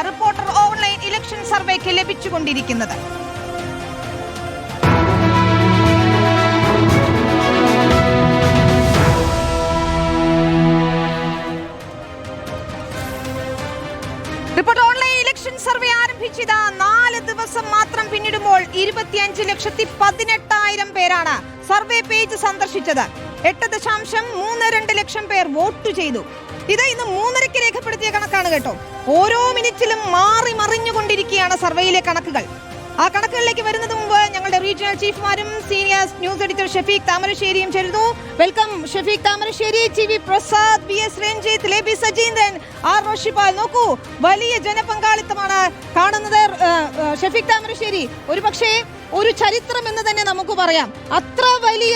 Reporter online election സർവേക്ക് ലഭിച്ചുകൊണ്ടിരിക്കുന്നത്. Reporter online election survey ആരംഭിച്ചത് 4 ദിവസം മാത്രം പിന്നിടുമ്പോൾ 25,18,000 പേരാണ് സർവേ പേജ് സന്ദർശിച്ചത്. 8.32 ലക്ഷം പേർ വോട്ട് ചെയ്തു. ഇത് ഇന്ന് 3:30 രേഖപ്പെടുത്തിയ കണക്കാണ് കേട്ടോ. ഓരോ മിനിറ്റിലും മാറി മറിഞ്ഞുകൊണ്ടിരിക്കുകയാണ് സർവേയിലെ കണക്കുകൾ. ആ കണക്കുകളിലേക്ക് വരുന്നതിന് മുമ്പ് ഞങ്ങളുടെ റീജിയണൽ ചീഫുമാരും സീനിയർ ന്യൂസ് എഡിറ്റർ ഷഫീഖ് താമരശ്ശേരിയും ചേരുന്നു. Welcome Shafeeq Thamarassery, T V Prasad, B S Ranjith, Leby Sajeendran, R Roshipal. നോക്കൂ, വലിയ ജനപങ്കാളിത്തമാണ് കാണുന്നത്. ഷഫീഖ് താമരശ്ശേരി, ഒരു ചരിത്രം എന്ന് തന്നെ നമുക്ക് പറയാം. അത്ര വലിയ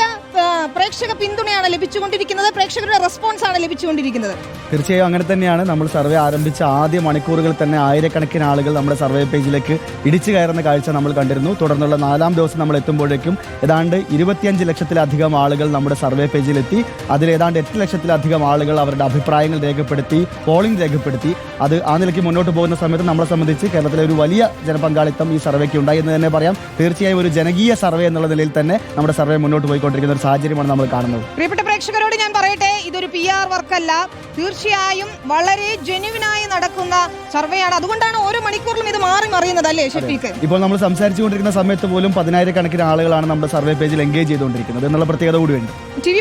പ്രേക്ഷക പിന്തുണയാണ് ലഭിച്ചുകൊണ്ടിരിക്കുന്നത്, പ്രേക്ഷകരുടെ റെസ്പോൺസ് ആണ് ലഭിച്ചുകൊണ്ടിരിക്കുന്നത്. തീർച്ചയായും അങ്ങനെ തന്നെയാണ്. നമ്മൾ സർവേ ആരംഭിച്ച ആദ്യ മണിക്കൂറുകൾ തന്നെ ആയിരക്കണക്കിന് ആളുകൾ നമ്മുടെ സർവേ പേജിലേക്ക് ഇടിച്ചു കയറുന്ന കാഴ്ച നമ്മൾ കണ്ടിരുന്നു. തുടർന്നുള്ള 4-ാം ദിവസം നമ്മൾ എത്തുമ്പോഴേക്കും ഏതാണ്ട് 25 ലക്ഷത്തിലധികം ആളുകൾ നമ്മുടെ സർവേ പേജിലെത്തി. അതിൽ ഏതാണ്ട് 8 ലക്ഷത്തിലധികം ആളുകൾ അവരുടെ അഭിപ്രായങ്ങൾ രേഖപ്പെടുത്തി, പോളിംഗ് രേഖപ്പെടുത്തി. അത് ആ നിലയ്ക്ക് മുന്നോട്ട് പോകുന്ന സമയത്ത് നമ്മളെ സംബന്ധിച്ച് കേരളത്തിലെ ഒരു വലിയ ജനപങ്കാളിത്തം ഈ സർവേക്ക് ഉണ്ടായി എന്ന് തന്നെ പറയാം. തീർച്ചയായും ഒരു ജനകീയ സർവേ എന്നുള്ള നിലയിൽ തന്നെ നമ്മുടെ സർവേ മുന്നോട്ട് പോയിക്കൊണ്ടിരിക്കുന്ന ഒരു സാഹചര്യമാണ് നമ്മൾ കാണുന്നത്. പ്രിയപ്പെട്ട പ്രേക്ഷകരോട് ഞാൻ പറയട്ടെ, ഇതൊരു PR വർക്കല്ല, തീർച്ചയായും വളരെ ജെന്യുവിനായി നടക്കുന്ന സർവേയാണ്. അതുകൊണ്ടാണ് ഓരോ മണിക്കൂറിലും ഇത് മാറി മറിയുന്നത്, അല്ലേ ഷഫീഖ്? ഇപ്പോൾ നമ്മൾ സംസാരിച്ചുകൊണ്ടിരിക്കുന്ന സമയത്ത് പോലും 10,000 കണക്കിന് ആളുകളാണ് നമ്മുടെ സർവേ പേജിൽ എൻഗേജ് ചെയ്തുകൊണ്ടിരിക്കുന്നത് എന്നുള്ള പ്രത്യേകത കൂടിയുണ്ട്.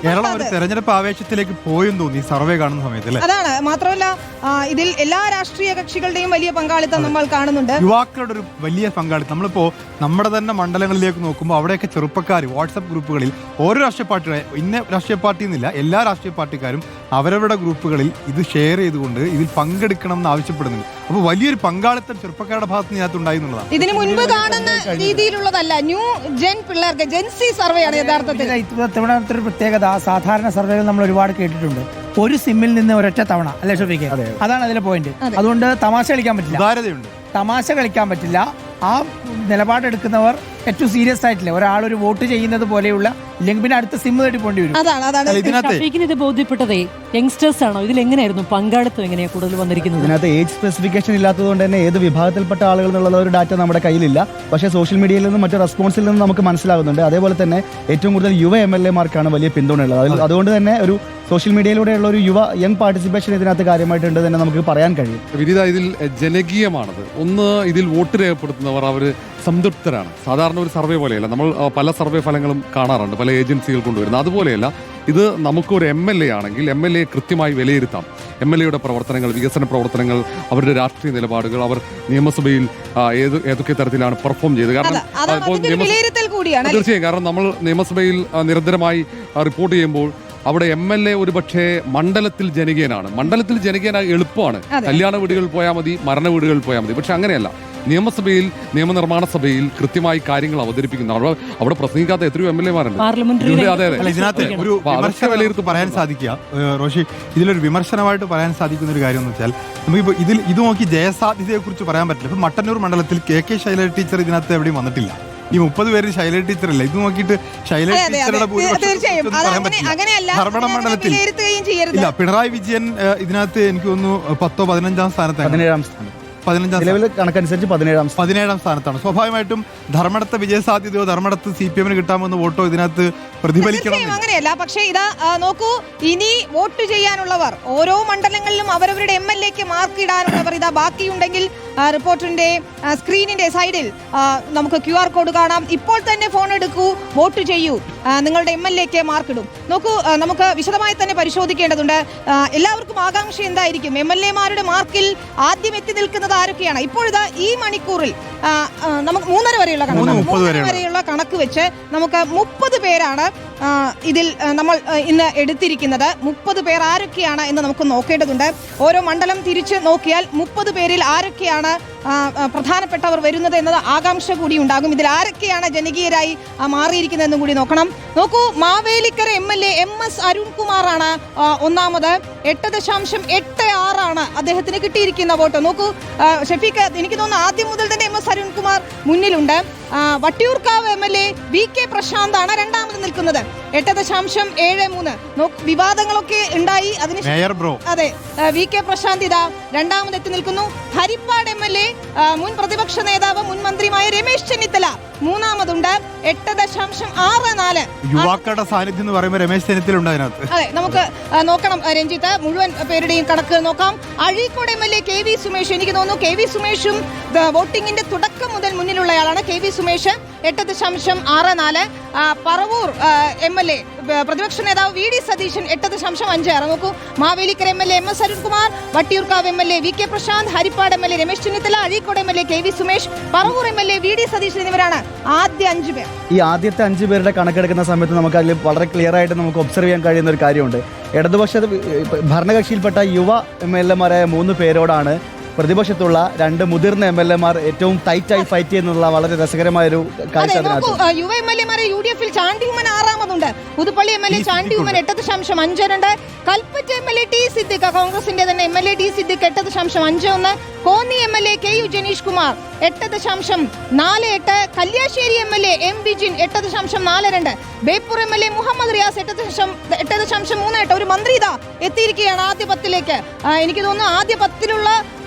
കേരളം ഒരു തെരഞ്ഞെടുപ്പ് ആവേശത്തിലേക്ക് പോയെന്ന് തോന്നി സർവേ കാണുന്ന സമയത്ത്. അതാണ്, മാത്രമല്ല ഇതിൽ എല്ലാ രാഷ്ട്രീയ കക്ഷികളുടെയും വലിയ പങ്കാളിത്തം നമ്മൾ കാണുന്നുണ്ട്. യുവാക്കളുടെ ഒരു വലിയ പങ്കാളിത്തം. നമ്മളിപ്പോ നമ്മുടെ തന്നെ മണ്ഡലങ്ങളിലേക്ക് നോക്കുമ്പോൾ അവിടെയൊക്കെ ചെറുപ്പക്കാർ വാട്സപ്പ് ഗ്രൂപ്പുകളിൽ ഓരോ രാഷ്ട്രീയ പാർട്ടികളെ, ഇന്ന രാഷ്ട്രീയ പാർട്ടി എന്നില്ല, എല്ലാ രാഷ്ട്രീയ പാർട്ടിക്കാരും അവരവരുടെ ഗ്രൂപ്പുകളിൽ ഇത് ഷെയർ ചെയ്തുകൊണ്ട് ഇതിൽ പങ്കെടുക്കണം എന്ന് ആവശ്യപ്പെടുന്നുണ്ട്. അപ്പോൾ വലിയൊരു പങ്കാളിത്തം ചെറുപ്പക്കാരുടെ ഭാഗത്ത് ഇതിനകത്ത് ഉണ്ടായി എന്നുള്ളതാണ്. ഇതിനു മുൻപ് കാണുന്ന രീതിയിലുള്ളതല്ല, ന്യൂ ജെൻ പിള്ളേർക്ക് ജെൻസി സർവേയാണ് യഥാർത്ഥത്തിൽ. തിരുവനന്തപുരത്തൊരു പ്രത്യേകത, സാധാരണ സർവേകൾ നമ്മൾ ഒരുപാട് കേട്ടിട്ടുണ്ട്, ഒരു സിമ്മിൽ നിന്ന് ഒരൊറ്റ തവണ, അല്ലേ ഷഫീഖ്? അതാണ് അതിലെ പോയിന്റ്. അതുകൊണ്ട് തമാശ കളിക്കാൻ പറ്റില്ല, ഉദാരതയുണ്ട്. തമാശ കളിക്കാൻ പറ്റില്ല. ആ നിലപാടെടുക്കുന്നവർ ഏറ്റവും സീരിയസ് ആയിട്ടില്ല. ഒരാൾ ഒരു വോട്ട് ചെയ്യുന്നത് പോലെയുള്ള, ഇല്ലെങ്കിൽ പിന്നെ അടുത്ത സിം തേടി പോണ്ടി വരും. ഇത് ബോധ്യപ്പെട്ടതേ യങ്സ്റ്റേഴ്സ് ആണോ? ഇതിൽ എങ്ങനെയായിരുന്നു പങ്കാളിത്തം, എങ്ങനെയാണ് കൂടുതൽ വന്നിരിക്കുന്നത്? ഇതിനകത്ത് ഏജ് സ്പെസിഫിക്കേഷൻ ഇല്ലാത്തതുകൊണ്ട് തന്നെ ഏത് വിഭാഗത്തിൽപ്പെട്ട ആളുകൾ എന്നുള്ള ഒരു ഡാറ്റ നമ്മുടെ കയ്യിലില്ല. പക്ഷേ സോഷ്യൽ മീഡിയയിൽ നിന്നും മറ്റു റെസ്പോൺസിൽ നിന്നും നമുക്ക് മനസ്സിലാകുന്നുണ്ട്. അതേപോലെ തന്നെ ഏറ്റവും കൂടുതൽ യുവ MLA മാർക്കാണ് വലിയ പിന്തുണയുള്ളത്. അതുകൊണ്ട് തന്നെ ഒരു സോഷ്യൽ മീഡിയയിലൂടെയുള്ള ഒരു യങ് പാർട്ടിസിപ്പേഷൻ ഇതിനകത്ത് കാര്യമായിട്ടുണ്ട് തന്നെ നമുക്ക് പറയാൻ കഴിയും. വിനിത, ഇതിൽ ജനകീയമാണത്. ഒന്ന്, ഇതിൽ വോട്ട് രേഖപ്പെടുത്തുന്നവർ അവർ സംതൃപ്തരാണ്. സാധാരണ ഒരു സർവേ പോലെയല്ല. നമ്മൾ പല സർവേ ഫലങ്ങളും കാണാറുണ്ട്, പല ഏജൻസികൾ കൊണ്ടുവരുന്നത്. അതുപോലെയല്ല, ഇത് നമുക്കൊരു MLA ആണെങ്കിൽ MLA കൃത്യമായി വിലയിരുത്താം. MLAയുടെ പ്രവർത്തനങ്ങൾ, വികസന പ്രവർത്തനങ്ങൾ, അവരുടെ രാഷ്ട്രീയ നിലപാടുകൾ, അവർ നിയമസഭയിൽ ഏതൊക്കെ തരത്തിലാണ് പെർഫോം ചെയ്തത്. കാരണം തീർച്ചയായും, കാരണം നമ്മൾ നിയമസഭയിൽ നിരന്തരമായി റിപ്പോർട്ട് ചെയ്യുമ്പോൾ അവിടെ MLA ഒരു പക്ഷേ മണ്ഡലത്തിൽ ജനകീയനാണ്. മണ്ഡലത്തിൽ ജനകീയനായി എളുപ്പമാണ്. കല്യാണ വീടുകളിൽ പോയാൽ മതി, മരണ വീടുകളിൽ പോയാൽ മതി. പക്ഷെ അങ്ങനെയല്ല. നിയമസഭയിൽ, നിയമനിർമ്മാണ സഭയിൽ കൃത്യമായി കാര്യങ്ങൾ അവതരിപ്പിക്കുന്നു. അവിടെ പ്രസംഗിക്കാത്ത എത്രയോ MLA-മാരുണ്ട്. ഇതിനകത്ത് ഒരു വിമർശനം പറയാൻ സാധിക്കുക റോഷി, ഇതിലൊരു വിമർശനമായിട്ട് പറയാൻ സാധിക്കുന്ന ഒരു കാര്യം എന്ന് വെച്ചാൽ, നമുക്കിപ്പോൾ ഇത് നോക്കി ജയസാധ്യതയെ കുറിച്ച് പറയാൻ പറ്റില്ല. ഇപ്പൊ മട്ടന്നൂർ മണ്ഡലത്തിൽ KK ശൈലജ ടീച്ചർ ഇതിനകത്ത് എവിടെയും വന്നിട്ടില്ല. ഈ 30 പേര് ശൈലജ ടീച്ചറില്ല. ഇത് നോക്കിയിട്ട് ശൈലജ ടീച്ചറുടെ ധർമ്മടം മണ്ഡലത്തിൽ ഇല്ല. പിണറായി വിജയൻ ഇതിനകത്ത് എനിക്ക് തോന്നുന്നു 10-ഓ 15-ാം സ്ഥാനത്താണ്. 17-ാം സ്ഥാനത്താണ്. സ്വാഭാവികമായിട്ടും ധർമ്മടത്തെ വിജയസാധ്യതയോ ധർമ്മടത്ത് CPM കിട്ടാമെന്ന് വോട്ടോ ഇതിനകത്ത് പ്രതിഫലിക്കണം. അങ്ങനെയല്ല. പക്ഷേ ഇതാ നോക്കൂ, ഇനി വോട്ട് ചെയ്യാനുള്ളവർ, ഓരോ മണ്ഡലങ്ങളിലും അവരവരുടെ MLA-ക്ക് മാർക്ക് ഇടാനുള്ളവർ ഇതാ ബാക്കിയുണ്ടെങ്കിൽ റിപ്പോർട്ടിന്റെ സ്ക്രീനിന്റെ സൈഡിൽ നമുക്ക് QR കോഡ് കാണാം. ഇപ്പോൾ തന്നെ ഫോൺ എടുക്കൂ, വോട്ട് ചെയ്യൂ, നിങ്ങളുടെ MLA-ക്ക് മാർക്ക് ഇടും. നോക്കൂ, നമുക്ക് വിശദമായി തന്നെ പരിശോധിക്കേണ്ടതുണ്ട്. എല്ലാവർക്കും ആകാംക്ഷ എന്തായിരിക്കും, MLA-മാരുടെ മാർക്കിൽ ആദ്യം എത്തി നിൽക്കുന്നത് ആരൊക്കെയാണ്? ഇപ്പോഴിതാ ഈ മണിക്കൂറിൽ നമുക്ക് 3:30 വരെയുള്ള കണക്ക് വെച്ച് നമുക്ക് 30 പേരാണ് ഇതിൽ നമ്മൾ ഇന്ന് എടുത്തിരിക്കുന്നത്. 30 പേർ ആരൊക്കെയാണ് എന്ന് നമുക്ക് നോക്കേണ്ടതുണ്ട്. ഓരോ മണ്ഡലം തിരിച്ച് നോക്കിയാൽ 30 പേരിൽ ആരൊക്കെയാണ് പ്രധാനപ്പെട്ടവർ വരുന്നത് എന്നത് ആകാംക്ഷ കൂടി ഉണ്ടാകും. ഇതിൽ ആരൊക്കെയാണ് ജനകീയരായി മാറിയിരിക്കുന്നതെന്നും കൂടി നോക്കണം. നോക്കൂ, മാവേലിക്കര MLA MS അരുൺകുമാറാണ് ഒന്നാമത്. 8.86 അദ്ദേഹത്തിന് കിട്ടിയിരിക്കുന്ന വോട്ട്. നോക്കൂ ഷഫീഖ്, എനിക്ക് തോന്നുന്നു ആദ്യം മുതൽ തന്നെ MS അരുൺകുമാർ മുന്നിലുണ്ട്. വട്ടിയൂർക്കാവ് MLA VK പ്രശാന്താണ് രണ്ടാമത് നിൽക്കുന്നത്, 8.73. വിവാദങ്ങളൊക്കെ ഉണ്ടായി അതിന്. അതെ, VK പ്രശാന്ത് ഇതാ രണ്ടാമതെത്തി നിൽക്കുന്നു. ഹരിപ്പാട് MLA മുൻ പ്രതിപക്ഷ നേതാവ് മുൻ മന്ത്രിയുമായ രമേശ് ചെന്നിത്തല മൂന്നാമതുണ്ട്, 8.64. യുവാക്കളുടെ സാന്നിധ്യം എന്ന് പറയുമ്പോൾ രമേശ് ചെന്നിത്തല ഉണ്ട് അതിനകത്ത്. അതെ, നമുക്ക് നോക്കണം രഞ്ജിത്ത്, മുഴുവൻ പേരുടെയും കണക്ക് നോക്കാം. അഴീക്കോട് MLA KV സുമേഷ്, എനിക്ക് തോന്നുന്നു KV സുമേഷും വോട്ടിംഗിന്റെ തുടക്കം മുതൽ മുന്നിലുള്ളയാളാണ്. KV സുമേഷ് 8.64. പറവൂർ MLA പ്രതിപക്ഷ നേതാവ് VD സതീശൻ 8.56. നോക്കൂ, Mavelikkara MLA MS Arunkumar, Vattiyoorkavu MLA VK Prashant, Harippad MLA Ramesh Chennithala, Azhikode MLA KV Sumesh, Paravur MLA VD Satheesan എന്നിവരാണ് ആദ്യ 5 പേർ. ഈ ആദ്യത്തെ 5 പേരുടെ കണക്കെടുക്കുന്ന സമയത്ത് നമുക്ക് അതിൽ വളരെ ക്ലിയർ ആയിട്ട് നമുക്ക് ഒബ്സർവ് ചെയ്യാൻ കഴിയുന്ന ഒരു കാര്യമുണ്ട്. ഇടതുപക്ഷ ഭരണകക്ഷിയിൽപ്പെട്ട യുവ MLA-മാരായ 3 പേരോടാണ് പ്രതിപക്ഷത്തുള്ള 2 മുതിർന്ന MLA-മാർ ഏറ്റവും ടൈറ്റായി ഫൈറ്റ് ചെയ്യുന്നുള്ള വളരെ രസകരമായൊരു കാഴ്ച അതിനകത്ത്. യുവ MLA-മാരെ UDF-ൽ Chandy Oommen 6ാമതുണ്ട്. Puthuppally MLA Chandy Oommen 8.52. Kalpetta MLA T Siddique, കോൺഗ്രസിന്റെ തന്നെ MLA T Siddique 8.51. Konni MLA KU Janeesh Kumar 8.48. Kalliasseri MLA M Bijin 8.42. Beypore MLA Muhammad Riyas 8.38. ഒരു മന്ത്രി ഇതാ എത്തിയിരിക്കുകയാണ് ആദ്യ 10ലേക്ക്. എനിക്ക് തോന്നുന്നു ആദ്യ 10ലുള്ള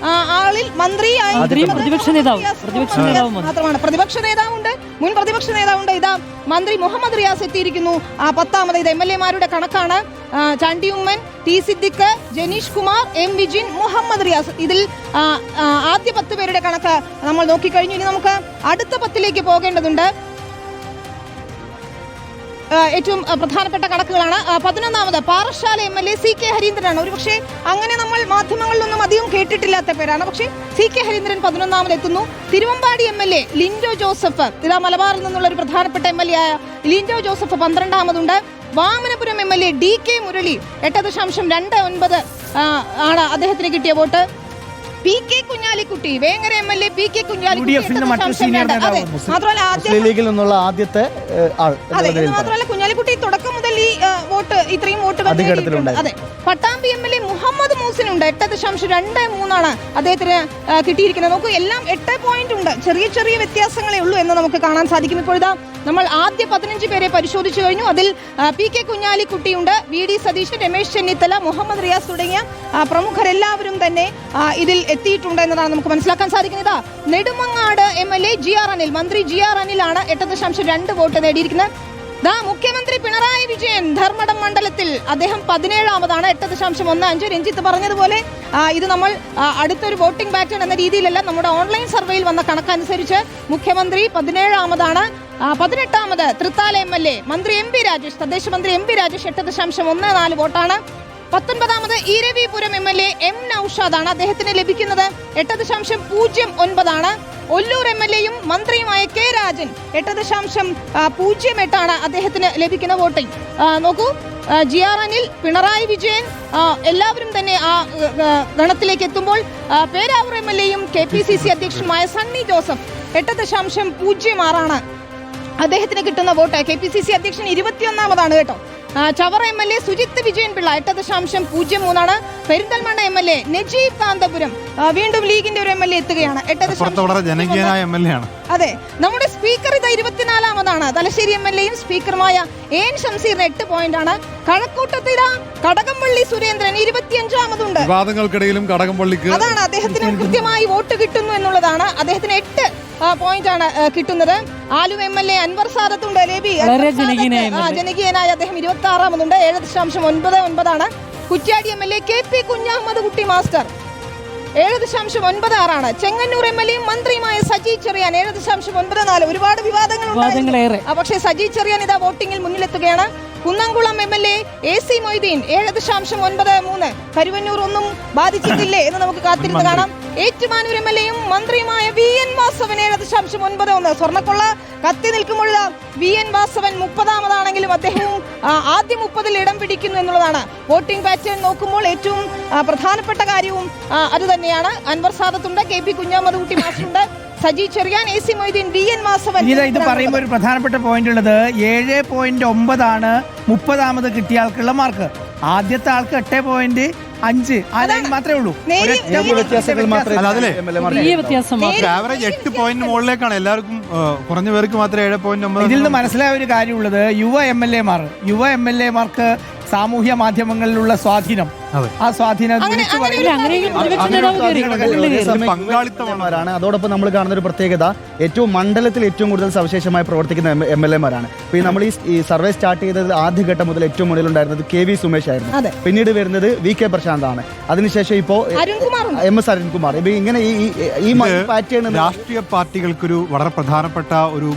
ആളിൽ മന്ത്രി പ്രതിപക്ഷ മാത്രമാണ്. പ്രതിപക്ഷ നേതാവുണ്ട്, മുൻ പ്രതിപക്ഷ നേതാവുണ്ട്. ഇതാ മന്ത്രി മുഹമ്മദ് റിയാസ് എത്തിയിരിക്കുന്നു 10ാമത്. ഇത് MLA-മാരുടെ കണക്കാണ്. Chandy Oommen, T Siddique, Janeesh Kumar, M Vijin, Muhammad Riyas. ഇതിൽ ആദ്യ 10 പേരുടെ കണക്ക് നമ്മൾ നോക്കിക്കഴിഞ്ഞു. ഇനി നമുക്ക് അടുത്ത 10ലേക്ക് പോകേണ്ടതുണ്ട്. ഏറ്റവും പ്രധാനപ്പെട്ട കണക്കുകളാണ്. 11ാമത് പാറശാല MLA CK ഹരീന്ദ്രനാണ്. ഒരുപക്ഷെ അങ്ങനെ നമ്മൾ മാധ്യമങ്ങളിലൊന്നും അധികം കേട്ടിട്ടില്ലാത്ത പേരാണ്, പക്ഷേ CK ഹരീന്ദ്രൻ 11ാമത് എത്തുന്നു. തിരുവമ്പാടി MLA ലിൻഡോ ജോസഫ്, ഇതാ മലബാറിൽ നിന്നുള്ള ഒരു പ്രധാനപ്പെട്ട MLA ആയ ലിൻഡോ ജോസഫ് 12ാമതുണ്ട്. വാമനപുരം MLA DK മുരളി 8.29 ആണ് അദ്ദേഹത്തിന് കിട്ടിയ vote. PK Kunhalikutty, Vengara MLA PK Kunhalikutty നിന്നുള്ള ആദ്യത്തെ ആൾ. മാത്രമല്ല കുഞ്ഞാലിക്കുട്ടി തുടക്കം മുതൽ ഈ വോട്ട് ഇത്രയും വോട്ടുകൾ. അതെ, പട്ടാമ്പി MLA മുഹമ്മദ് മൂസിനുണ്ട് 8.23 അദ്ദേഹത്തിന് കിട്ടിയിരിക്കുന്നത്. നോക്കൂ, എല്ലാം 8 പോയിന്റ് ഉണ്ട്. ചെറിയ ചെറിയ വ്യത്യാസങ്ങളേ ഉള്ളൂ എന്ന് നമുക്ക് കാണാൻ സാധിക്കും. ഇപ്പോഴിതാ നമ്മൾ ആദ്യ 15 പേരെ പരിശോധിച്ചു കഴിഞ്ഞു. അതിൽ PK കുഞ്ഞാലിക്കുട്ടിയുണ്ട്, VD സതീശൻ, രമേശ് ചെന്നിത്തല, മുഹമ്മദ് റിയാസ് തുടങ്ങിയ പ്രമുഖരെല്ലാവരും തന്നെ ഇതിൽ എത്തിയിട്ടുണ്ട് എന്നതാണ് നമുക്ക് മനസ്സിലാക്കാൻ സാധിക്കുന്നത്. നെടുമങ്ങാട് MLA GR അനിൽ, മന്ത്രി GR അനിലാണ് 8.2 വോട്ട് നേടിയിരിക്കുന്നത്. മുഖ്യമന്ത്രി പിണറായി വിജയൻ ധർമ്മടം മണ്ഡലത്തിൽ അദ്ദേഹം 17ാമതാണ് 8.15. രഞ്ജിത്ത് പറഞ്ഞതുപോലെ ഇത് നമ്മൾ അടുത്തൊരു വോട്ടിംഗ് പാറ്റേൺ എന്ന രീതിയിലല്ല, നമ്മുടെ ഓൺലൈൻ സർവേയിൽ വന്ന കണക്കനുസരിച്ച് മുഖ്യമന്ത്രി 17ാമതാണ്. 18ാമത് തൃത്താല MLA മന്ത്രി MB രാജേഷ്, തദ്ദേശ മന്ത്രി MB രാജേഷ് 8.14 വോട്ടാണ്. 19ാമത് ഇരവിപുരം MLA M നൌഷാദാണ്, അദ്ദേഹത്തിന് ലഭിക്കുന്നത് 8.09. ഒല്ലൂർ MLA-യും മന്ത്രിയുമായ K രാജൻ 8.08 അദ്ദേഹത്തിന് ലഭിക്കുന്ന വോട്ടിംഗ്. നോക്കൂ, GR അനിൽ, പിണറായി വിജയൻ എല്ലാവരും തന്നെ ആ ഗണത്തിലേക്ക് എത്തുമ്പോൾ പേരാവൂർ MLA-യും KPCC അധ്യക്ഷനുമായ സണ്ണി ജോസഫ് 8.06 അദ്ദേഹത്തിന് കിട്ടുന്ന വോട്ട്. KPCC അധ്യക്ഷൻ 21ാമതാണ് കേട്ടോ. ചവറ MLA സുജിത്ത് വിജയൻ പിള്ള 8.03. പെരിന്തൽമണ്ണ MLA നജീബ് കാന്തപുരം, വീണ്ടും ലീഗിന്റെ ഒരു MLA എത്തുകയാണ് 8.00. അതെ, നമ്മുടെ സ്പീക്കർ ഇത് 24ാമതാണ്. തലശ്ശേരി MLA-യും സ്പീക്കറുമായ AN ഷംസീറിന് 8 പോയിന്റാണ്. കഴക്കൂട്ടത്തില കടകംപള്ളി സുരേന്ദ്രൻ 25ാമതുണ്ട്. വിവാദങ്ങൾക്കിടയിലും കടകംപള്ളിക്ക് അതാണ് അദ്ദേഹത്തിന് കൃത്യമായി വോട്ട് കിട്ടുന്നു എന്നുള്ളതാണ്. അദ്ദേഹത്തിന് 8 പോയിന്റാണ് കിട്ടുന്നത്. ആലു MLA അൻവർ സാദത്തുണ്ട്, ജനകീയനായ അദ്ദേഹം 26ാമതുണ്ട് 7.99. കുറ്റ്യാടി MLA KP കുഞ്ഞഹമ്മദ് കുട്ടി മാസ്റ്റർ 7.96. ചെങ്ങന്നൂർ MLA-യും മന്ത്രിയുമായ സജി ചെറിയാൻ 7.94. ഒരുപാട് വിവാദങ്ങൾ, പക്ഷേ സജി ചെറിയാൻ ഇതാ വോട്ടിംഗിൽ മുന്നിലെത്തുകയാണ്. Kunnamkulam MLA AC Moideen 7.93. കരുവന്നൂർ ഒന്നും ബാധിച്ചിട്ടില്ലേ എന്ന് നമുക്ക് കാത്തിരുന്ന് കാണാം. ഏറ്റുമാനൂർ MLAയും മന്ത്രിയുമായ VN വാസവൻ 7.91. സ്വർണ്ണക്കൊള്ള കത്തി നിൽക്കുമ്പോൾ VN വാസവൻ 30ാമതാണെങ്കിലും അദ്ദേഹവും ആദ്യ 30ൽ ഇടം പിടിക്കുന്നു എന്നുള്ളതാണ്. വോട്ടിംഗ് പാറ്റേൺ നോക്കുമ്പോൾ ഏറ്റവും പ്രധാനപ്പെട്ട കാര്യവും അത് തന്നെയാണ്. Anwar സാദത്തുണ്ട്, KP Kunhamad മാസ്റ്ററുണ്ട്, Saji Cherian, AC Moideen, VN Vasavan. ഇത് പറയുമ്പോൾ ഒരു പ്രധാനപ്പെട്ട പോയിന്റ് ഉള്ളത് 7.9 30ാമത് കിട്ടിയ ആൾക്കുള്ള മാർക്ക്. ആദ്യത്തെ ആൾക്ക് 8.5 ആ ലൈൻ മാത്രമേ ഉള്ളൂ. വ്യത്യാസങ്ങൾ വലിയ വ്യത്യാസം മാത്രം. ആവറേജ് 8 പോയിന്റ് മുകളിലേക്കാണ് എല്ലാവർക്കും. കുറഞ്ഞ പേർക്ക് മാത്രമേ 7.9. ഇതിൽ നിന്ന് മനസ്സിലായ ഒരു കാര്യമുള്ളത് യുവ MLA മാർക്ക് സാമൂഹ്യ മാധ്യമങ്ങളിലുള്ള സ്വാധീനം, ആ സ്വാധീനം പങ്കാളിത്തമാണ്. അതോടൊപ്പം നമ്മൾ കാണുന്ന ഒരു പ്രത്യേകത ഏറ്റവും മണ്ഡലത്തിൽ ഏറ്റവും കൂടുതൽ സവിശേഷമായി പ്രവർത്തിക്കുന്ന MLA-മാരാണ്. ഇപ്പൊ നമ്മൾ ഈ സർവേ സ്റ്റാർട്ട് ചെയ്തത് ആദ്യഘട്ടം മുതൽ ഏറ്റവും മുന്നിലുണ്ടായിരുന്നത് KV സുമേഷ് ആയിരുന്നു. പിന്നീട് വരുന്നത് VK പ്രശാന്ത് ആണ്. അതിനുശേഷം ഇപ്പോ MS അരുൺകുമാർ. ഇപ്പൊ ഇങ്ങനെ ഈ പാറ്റേൺ രാഷ്ട്രീയ പാർട്ടികൾക്കൊരു വളരെ പ്രധാനപ്പെട്ട ഒരു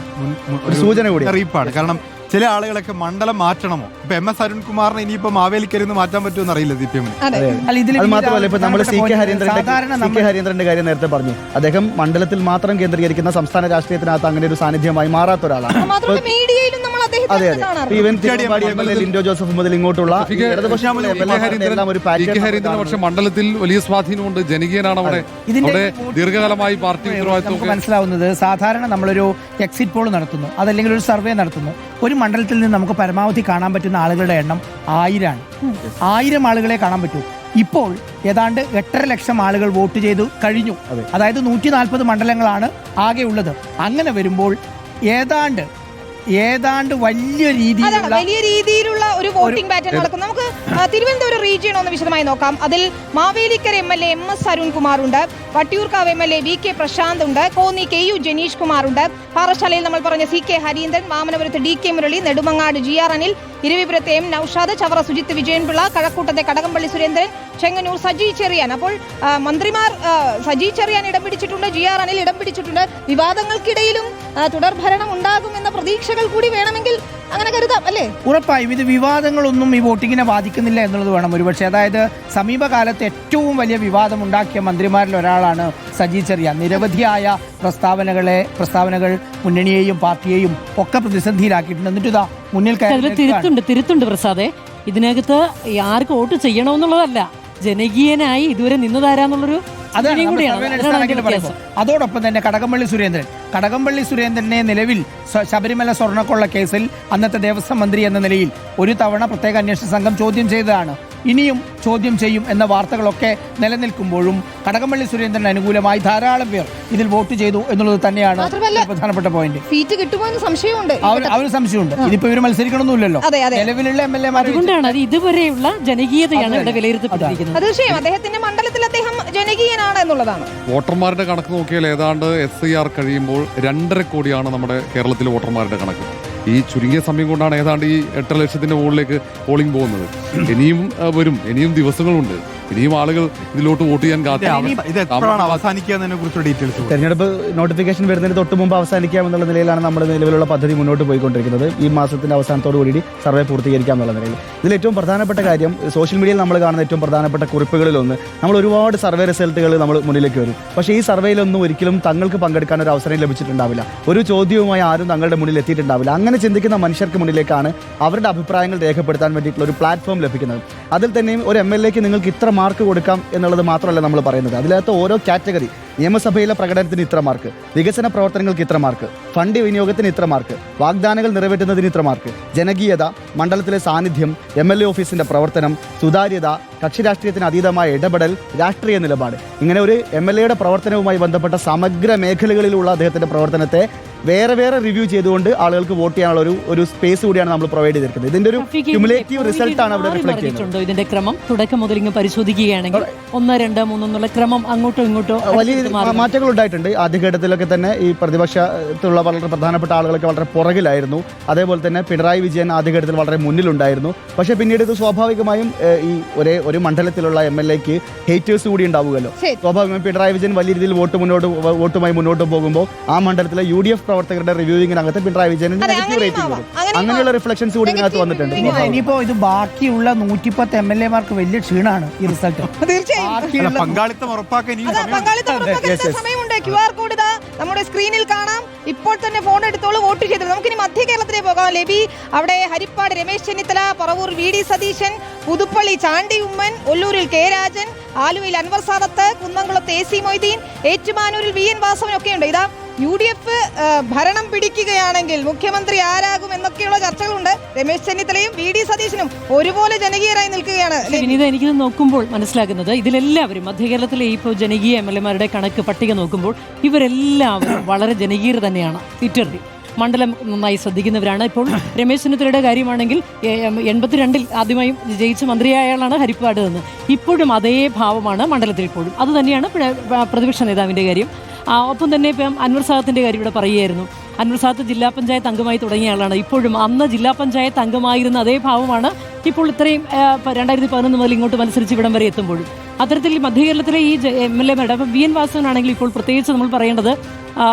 സൂചന കൂടി അറിയിപ്പാണ്. കാരണം ചില ആളുകളൊക്കെ മണ്ഡലം മാറ്റണമോ? ഇപ്പൊ MS അരുൺകുമാറിനെ ഇനിയിപ്പോ മാവേലിക്കരുന്ന് മാറ്റാൻ പറ്റുമെന്ന് അറിയില്ല CPM. അത് മാത്രമല്ല, ഇപ്പൊ നമ്മൾ CK ഹരീന്ദ്രന്റെ കാര്യം നേരത്തെ പറഞ്ഞു. അദ്ദേഹം മണ്ഡലത്തിൽ മാത്രം കേന്ദ്രീകരിക്കുന്ന സംസ്ഥാന രാഷ്ട്രീയത്തിനകത്ത് അങ്ങനെ ഒരു സാന്നിധ്യമായി മാറാത്ത ഒരാളാണ്. അതെ അതെ. Even Thiruvambadi MLA Linto Joseph മുതൽ ഇങ്ങോട്ടുള്ള പക്ഷെ മണ്ഡലത്തിൽ വലിയ സ്വാധീനമുണ്ട്. ജനകീയനാണ് അവിടെ. ദീർഘകാലമായി പാർട്ടി ഉത്തരവാദിത്വം മനസ്സിലാവുന്നത് സാധാരണ നമ്മളൊരു എക്സിറ്റ് പോൾ നടത്തുന്നു, അതല്ലെങ്കിൽ ഒരു സർവേ നടത്തുന്നു. ഒരു മണ്ഡലത്തിൽ നിന്ന് നമുക്ക് പരമാവധി കാണാൻ പറ്റുന്ന ആളുകളുടെ എണ്ണം 1000 ആണ്. 1000 ആളുകളെ കാണാൻ പറ്റൂ. ഇപ്പോൾ ഏതാണ്ട് 8.5 ലക്ഷം ആളുകൾ വോട്ട് ചെയ്തു കഴിഞ്ഞു. അതായത് 140 മണ്ഡലങ്ങളാണ് ആകെ ഉള്ളത്. അങ്ങനെ വരുമ്പോൾ ഏതാണ്ട് വലിയ രീതിയിലുള്ള ഒരു വോട്ടിംഗ് പാറ്റേൺ നടക്കും. നമുക്ക് തിരുവനന്തപുരം റീജിയൻ ഒന്ന് വിശദമായി നോക്കാം. അതിൽ മാവേലിക്കര MLA MS അരുൺകുമാർ ഉണ്ട്, വട്ടിയൂർക്കാവ് MLA VK പ്രശാന്ത് ഉണ്ട്, കോന്നി KU ജനീഷ് കുമാർ ഉണ്ട്, പാറശാലയിൽ നമ്മൾ പറഞ്ഞ CK Harindran, വാമനപുരത്ത് DK Murali, Nedumangad GR Anil, ഇരുവിപുരത്തെ M Naushad, Chavara Sujith Vijayan Pillai, കഴക്കൂട്ടത്തെ Kadakampally Surendran, Chengannur Saji Cherian. അപ്പോൾ മന്ത്രിമാർ സജി ചെറിയാൻ ഇടം പിടിച്ചിട്ടുണ്ട്, GR അനിൽ ഇടം പിടിച്ചിട്ടുണ്ട്. വിവാദങ്ങൾക്കിടയിലും തുടർഭരണം ഉണ്ടാകുമെന്ന പ്രതീക്ഷകൾ കൂടി വേണമെങ്കിൽ അങ്ങനെ കരുതാം, അല്ലേ? ഉറപ്പായും ഇത് വിവാദങ്ങളൊന്നും ഈ വോട്ടിങ്ങിനെ ബാധിക്കുന്നില്ല എന്നുള്ളത് വേണം ഒരുപക്ഷെ. അതായത് സമീപകാലത്ത് ഏറ്റവും വലിയ വിവാദം ഉണ്ടാക്കിയ മന്ത്രിമാരിൽ ഒരാളാണ് സജി ചെറിയാൻ. നിരവധിയായ പ്രസ്താവനകൾ മുന്നണിയെയും പാർട്ടിയെയും ഒക്കെ പ്രതിസന്ധിയിലാക്കിയിട്ടുണ്ട്. എന്നിട്ട് ഇതാ മുന്നിൽ തിരുത്തുണ്ട് പ്രസാദേ. ഇതിനകത്ത് ആർക്ക് വോട്ട് ചെയ്യണമെന്നുള്ളതല്ല, ജനകീയനായി ഇതുവരെ നിന്നതാരാന്നുള്ളൊരു അതോടൊപ്പം തന്നെ കടകംപള്ളി സുരേന്ദ്രനെ നിലവിൽ ശബരിമല സ്വർണ്ണക്കൊള്ള കേസിൽ അന്നത്തെ ദേവസ്വം മന്ത്രി എന്ന നിലയിൽ ഒരു തവണ പ്രത്യേക അന്വേഷണ സംഘം ചോദ്യം ചെയ്തതാണ്. ഇനിയും ചോദ്യം ചെയ്യും എന്ന വാർത്തകളൊക്കെ നിലനിൽക്കുമ്പോഴും കടകംപള്ളി സുരേന്ദ്രന് അനുകൂലമായി ധാരാളം പേർ ഇതിൽ വോട്ട് ചെയ്തു എന്നുള്ളത് തന്നെയാണ് പ്രധാനപ്പെട്ട പോയിന്റ്. സീറ്റ് കിട്ടുമോ എന്ന് സംശയമുണ്ട്. അവര് സംശയമുണ്ട്. ഇതിപ്പോ ഇവർ മത്സരിക്കണമെന്നില്ലല്ലോ. നിലവിലുള്ള MLA-മാർ അതുകൊണ്ടാണ് അത് ഇതുവരെയുള്ള ജനകീയതയാണ് ഇവിടെ വിലയിരുത്തപ്പെട്ടിരിക്കുന്നത്. തീർച്ചയായും അദ്ദേഹത്തിന്റെ മണ്ഡലത്തിൽ അദ്ദേഹം ജനകീയനാണ് എന്നുള്ളതാണ്. വോട്ടർമാരുടെ കണക്ക് നോക്കിയാൽ ഏതാണ്ട് SIR കഴിയുമ്പോൾ 2.5 കോടിയാണ് നമ്മുടെ കേരളത്തിലെ വോട്ടർമാരുടെ കണക്ക്. ഈ ചുരുങ്ങിയ സമയം കൊണ്ടാണ് ഏതാണ്ട് ഈ 8 ലക്ഷത്തിന്റെ മുകളിലേക്ക് പോളിംഗ് പോകുന്നത്. ഇനിയും വരും, ഇനിയും ദിവസങ്ങളുണ്ട്, ഇനിയും ആളുകൾ ഇതിലോട്ട് വോട്ട് ചെയ്യാൻ തെരഞ്ഞെടുപ്പ് നോട്ടിഫിക്കേഷൻ വരുന്നതിന് തൊട്ട് മുമ്പ് അവസാനിക്കാമെന്നുള്ള നിലയിലാണ് നമ്മുടെ നിലവിലുള്ള പദ്ധതി മുന്നോട്ട് പോയിക്കൊണ്ടിരിക്കുന്നത്. ഈ മാസത്തിന്റെ അവസാനത്തോടു കൂടി സർവേ പൂർത്തീകരിക്കാം എന്നുള്ള നിലയിൽ. ഇതിൽ ഏറ്റവും പ്രധാനപ്പെട്ട കാര്യം, സോഷ്യൽ മീഡിയയിൽ നമ്മൾ കാണുന്ന ഏറ്റവും പ്രധാനപ്പെട്ട കുറിപ്പുകളിലൊന്ന്, നമ്മൾ ഒരുപാട് സർവേ റിസൾട്ടുകൾ നമ്മൾ മുന്നിലേക്ക് വരും. പക്ഷേ ഈ സർവേയിലൊന്നും ഒരിക്കലും തങ്ങൾക്ക് പങ്കെടുക്കാൻ ഒരു അവസരം ലഭിച്ചിട്ടുണ്ടാവില്ല. ഒരു ചോദ്യവുമായി ആരും തങ്ങളുടെ മുന്നിൽ എത്തിയിട്ടുണ്ടാവില്ല. അങ്ങനെ ചിന്തിക്കുന്ന മനുഷ്യർക്ക് മുന്നിലേക്കാണ് അവരുടെ അഭിപ്രായങ്ങൾ രേഖപ്പെടുത്താൻ വേണ്ടിയിട്ടുള്ള ഒരു പ്ലാറ്റ്ഫോം ലഭിക്കുന്നത്. അതിൽ തന്നെയും ഒരു MLA-ക്ക് നിങ്ങൾക്ക് ഇത്ര മാർക്ക് കൊടുക്കാം എന്നുള്ളത് മാത്രമല്ല നമ്മൾ പറയുന്നത്. അതിനകത്ത് ഓരോ കാറ്റഗറി, നിയമസഭയിലെ പ്രകടനത്തിന് ഇത്ര മാർക്ക്, വികസന പ്രവർത്തനങ്ങൾക്ക് ഇത്ര മാർക്ക്, ഫണ്ട് വിനിയോഗത്തിന് ഇത്ര മാർക്ക്, വാഗ്ദാനങ്ങൾ നിറവേറ്റുന്നതിന് ഇത്ര മാർക്ക്, ജനകീയത, മണ്ഡലത്തിലെ സാന്നിധ്യം, MLA ഓഫീസിന്റെ പ്രവർത്തനം, സുതാര്യത, കക്ഷി രാഷ്ട്രീയത്തിന് അതീതമായ ഇടപെടൽ, രാഷ്ട്രീയ നിലപാട്, ഇങ്ങനെ ഒരു MLA-യുടെ പ്രവർത്തനവുമായി ബന്ധപ്പെട്ട സമഗ്ര മേഖലകളിലുള്ള അദ്ദേഹത്തിന്റെ പ്രവർത്തനത്തെ വേറെ റിവ്യൂ ചെയ്തുകൊണ്ട് ആളുകൾക്ക് വോട്ട് ചെയ്യാനുള്ള ഒരു സ്പേസ് കൂടിയാണ് നമ്മൾ പ്രൊവൈഡ് ചെയ്തിരിക്കുന്നത്. ഇതിന്റെ ഒരു ക്യുമുലേറ്റീവ് റിസൾട്ട് ആണ് അവിടെ റിഫ്ലക്ട് ചെയ്യുന്നത്. ഇതിന്റെ ക്രമം തുടക്കം മുതൽ ഇങ്ങ് പരിശോധിക്കുകയാണെങ്കിൽ 1, 2, 3 എന്നുള്ള ക്രമം അങ്ങോട്ടോ ഇങ്ങോട്ടോ വലിയ മാറ്റങ്ങൾ ഉണ്ടായിട്ടുണ്ട്. ആദ്യഘട്ടത്തിലൊക്കെ തന്നെ ഈ പ്രതിപക്ഷത്തുള്ള വളരെ പ്രധാനപ്പെട്ട ആളുകളൊക്കെ വളരെ പുറകിലായിരുന്നു. അതേപോലെ തന്നെ പിണറായി വിജയൻ ആദ്യഘട്ടത്തിൽ വളരെ മുന്നിലുണ്ടായിരുന്നു. പക്ഷേ പിന്നീട് ഇത് സ്വാഭാവികമായും ഈ ഒരു മണ്ഡലത്തിലുള്ള MLAക്ക് ഹേറ്റേഴ്സ് കൂടി ഉണ്ടാവുമല്ലോ. സ്വാഭാവികമായും പിണറായി വിജയൻ വലിയ രീതിയിൽ വോട്ടുമായി മുന്നോട്ട് പോകുമ്പോൾ ആ മണ്ഡലത്തിലെ UDF പ്രവർത്തകരുടെ റിവ്യൂവിങ്ങിനകത്ത് പിണറായി വിജയന് നെഗറ്റീവ് റേറ്റിംഗ് വരും. അങ്ങനെയുള്ള റിഫ്ലക്ഷൻസ് കൂടി ഇതിനകത്ത് വന്നിട്ടുണ്ട്. ഇനിയിപ്പോ ഇത് ബാക്കിയുള്ള 110 MLA-മാർക്ക് വലിയ ക്ഷീണാണ് ഈ റിസൾട്ട്. തീർച്ചയായും പങ്കാളിത്തം ഉറപ്പാക്കാൻ സമയമുണ്ട്. QR കോഡ് ഇതാ നമ്മുടെ സ്ക്രീനിൽ കാണാം. ഇപ്പോൾ തന്നെ ഫോൺ എടുത്തോളൂ, വോട്ട് ചെയ്തു. നമുക്കിനി മധ്യ കേരളത്തിലേക്ക് പോകാം. ലബി, അവിടെ ഹരിപ്പാട് രമേശ് ചെന്നിത്തല, പറവൂർ VD സതീശൻ, പുതുപ്പള്ളി ചാണ്ടി ഉമ്മൻ, ഒല്ലൂരിൽ K രാജൻ, ആലുവയിൽ അൻവർ സാദത്ത്, കുന്നംകുളത്ത് AC മൊയ്തീൻ, ഏറ്റുമാനൂരിൽ VN വാസവൻ ഒക്കെയുണ്ട്. ഇതാ UDF ഭരണം പിടിക്കുകയാണെങ്കിൽ മുഖ്യമന്ത്രി ആരാകും എന്നൊക്കെയുള്ള ചർച്ചകളുണ്ട്. രമേശ് ചെന്നിത്തലയും VD സതീശനും ഒരുപോലെ ജനകീയരായി നിൽക്കുകയാണ്. വിനീത, എനിക്കിത് നോക്കുമ്പോൾ മനസ്സിലാക്കുന്നത് ഇതിലെല്ലാവരും മധ്യ കേരളത്തിലെ ഇപ്പോൾ ജനകീയ MLA-മാരുടെ കണക്ക് പട്ടിക നോക്കുമ്പോൾ ഇവരെല്ലാവരും വളരെ ജനകീയർ തന്നെയാണ്. ട്വിറ്ററിൽ മണ്ഡലം നന്നായി ശ്രദ്ധിക്കുന്നവരാണ്. ഇപ്പോൾ രമേശ് ചെന്നിത്തലയുടെ കാര്യമാണെങ്കിൽ 82-ൽ ആദ്യമായും ജയിച്ച മന്ത്രിയായാളാണ് ഹരിപ്പാട് നിന്ന്. ഇപ്പോഴും അതേ ഭാവമാണ് മണ്ഡലത്തിൽ. ഇപ്പോഴും അത് തന്നെയാണ് പ്രതിപക്ഷ നേതാവിൻ്റെ കാര്യം. ഒപ്പം തന്നെ ഇപ്പം അൻവർ സാദത്തിൻ്റെ കാര്യം ഇവിടെ പറയുകയായിരുന്നു. അൻവർ സാദത്ത് ജില്ലാ പഞ്ചായത്ത് അംഗമായി തുടങ്ങിയ ആളാണ്. ഇപ്പോഴും അന്ന് ജില്ലാ പഞ്ചായത്ത് അംഗമായിരുന്ന അതേ ഭാവമാണ് ഇപ്പോൾ ഇത്രയും 2011 മുതൽ ഇങ്ങോട്ട് മത്സരിച്ച് ഇവിടം വരെ എത്തുമ്പോഴും. അത്തരത്തിൽ മധ്യകേരളത്തിലെ ഈ MLA-മാരുടെ അപ്പം VN വാസവനാണെങ്കിൽ ഇപ്പോൾ പ്രത്യേകിച്ച് നമ്മൾ പറയേണ്ടത്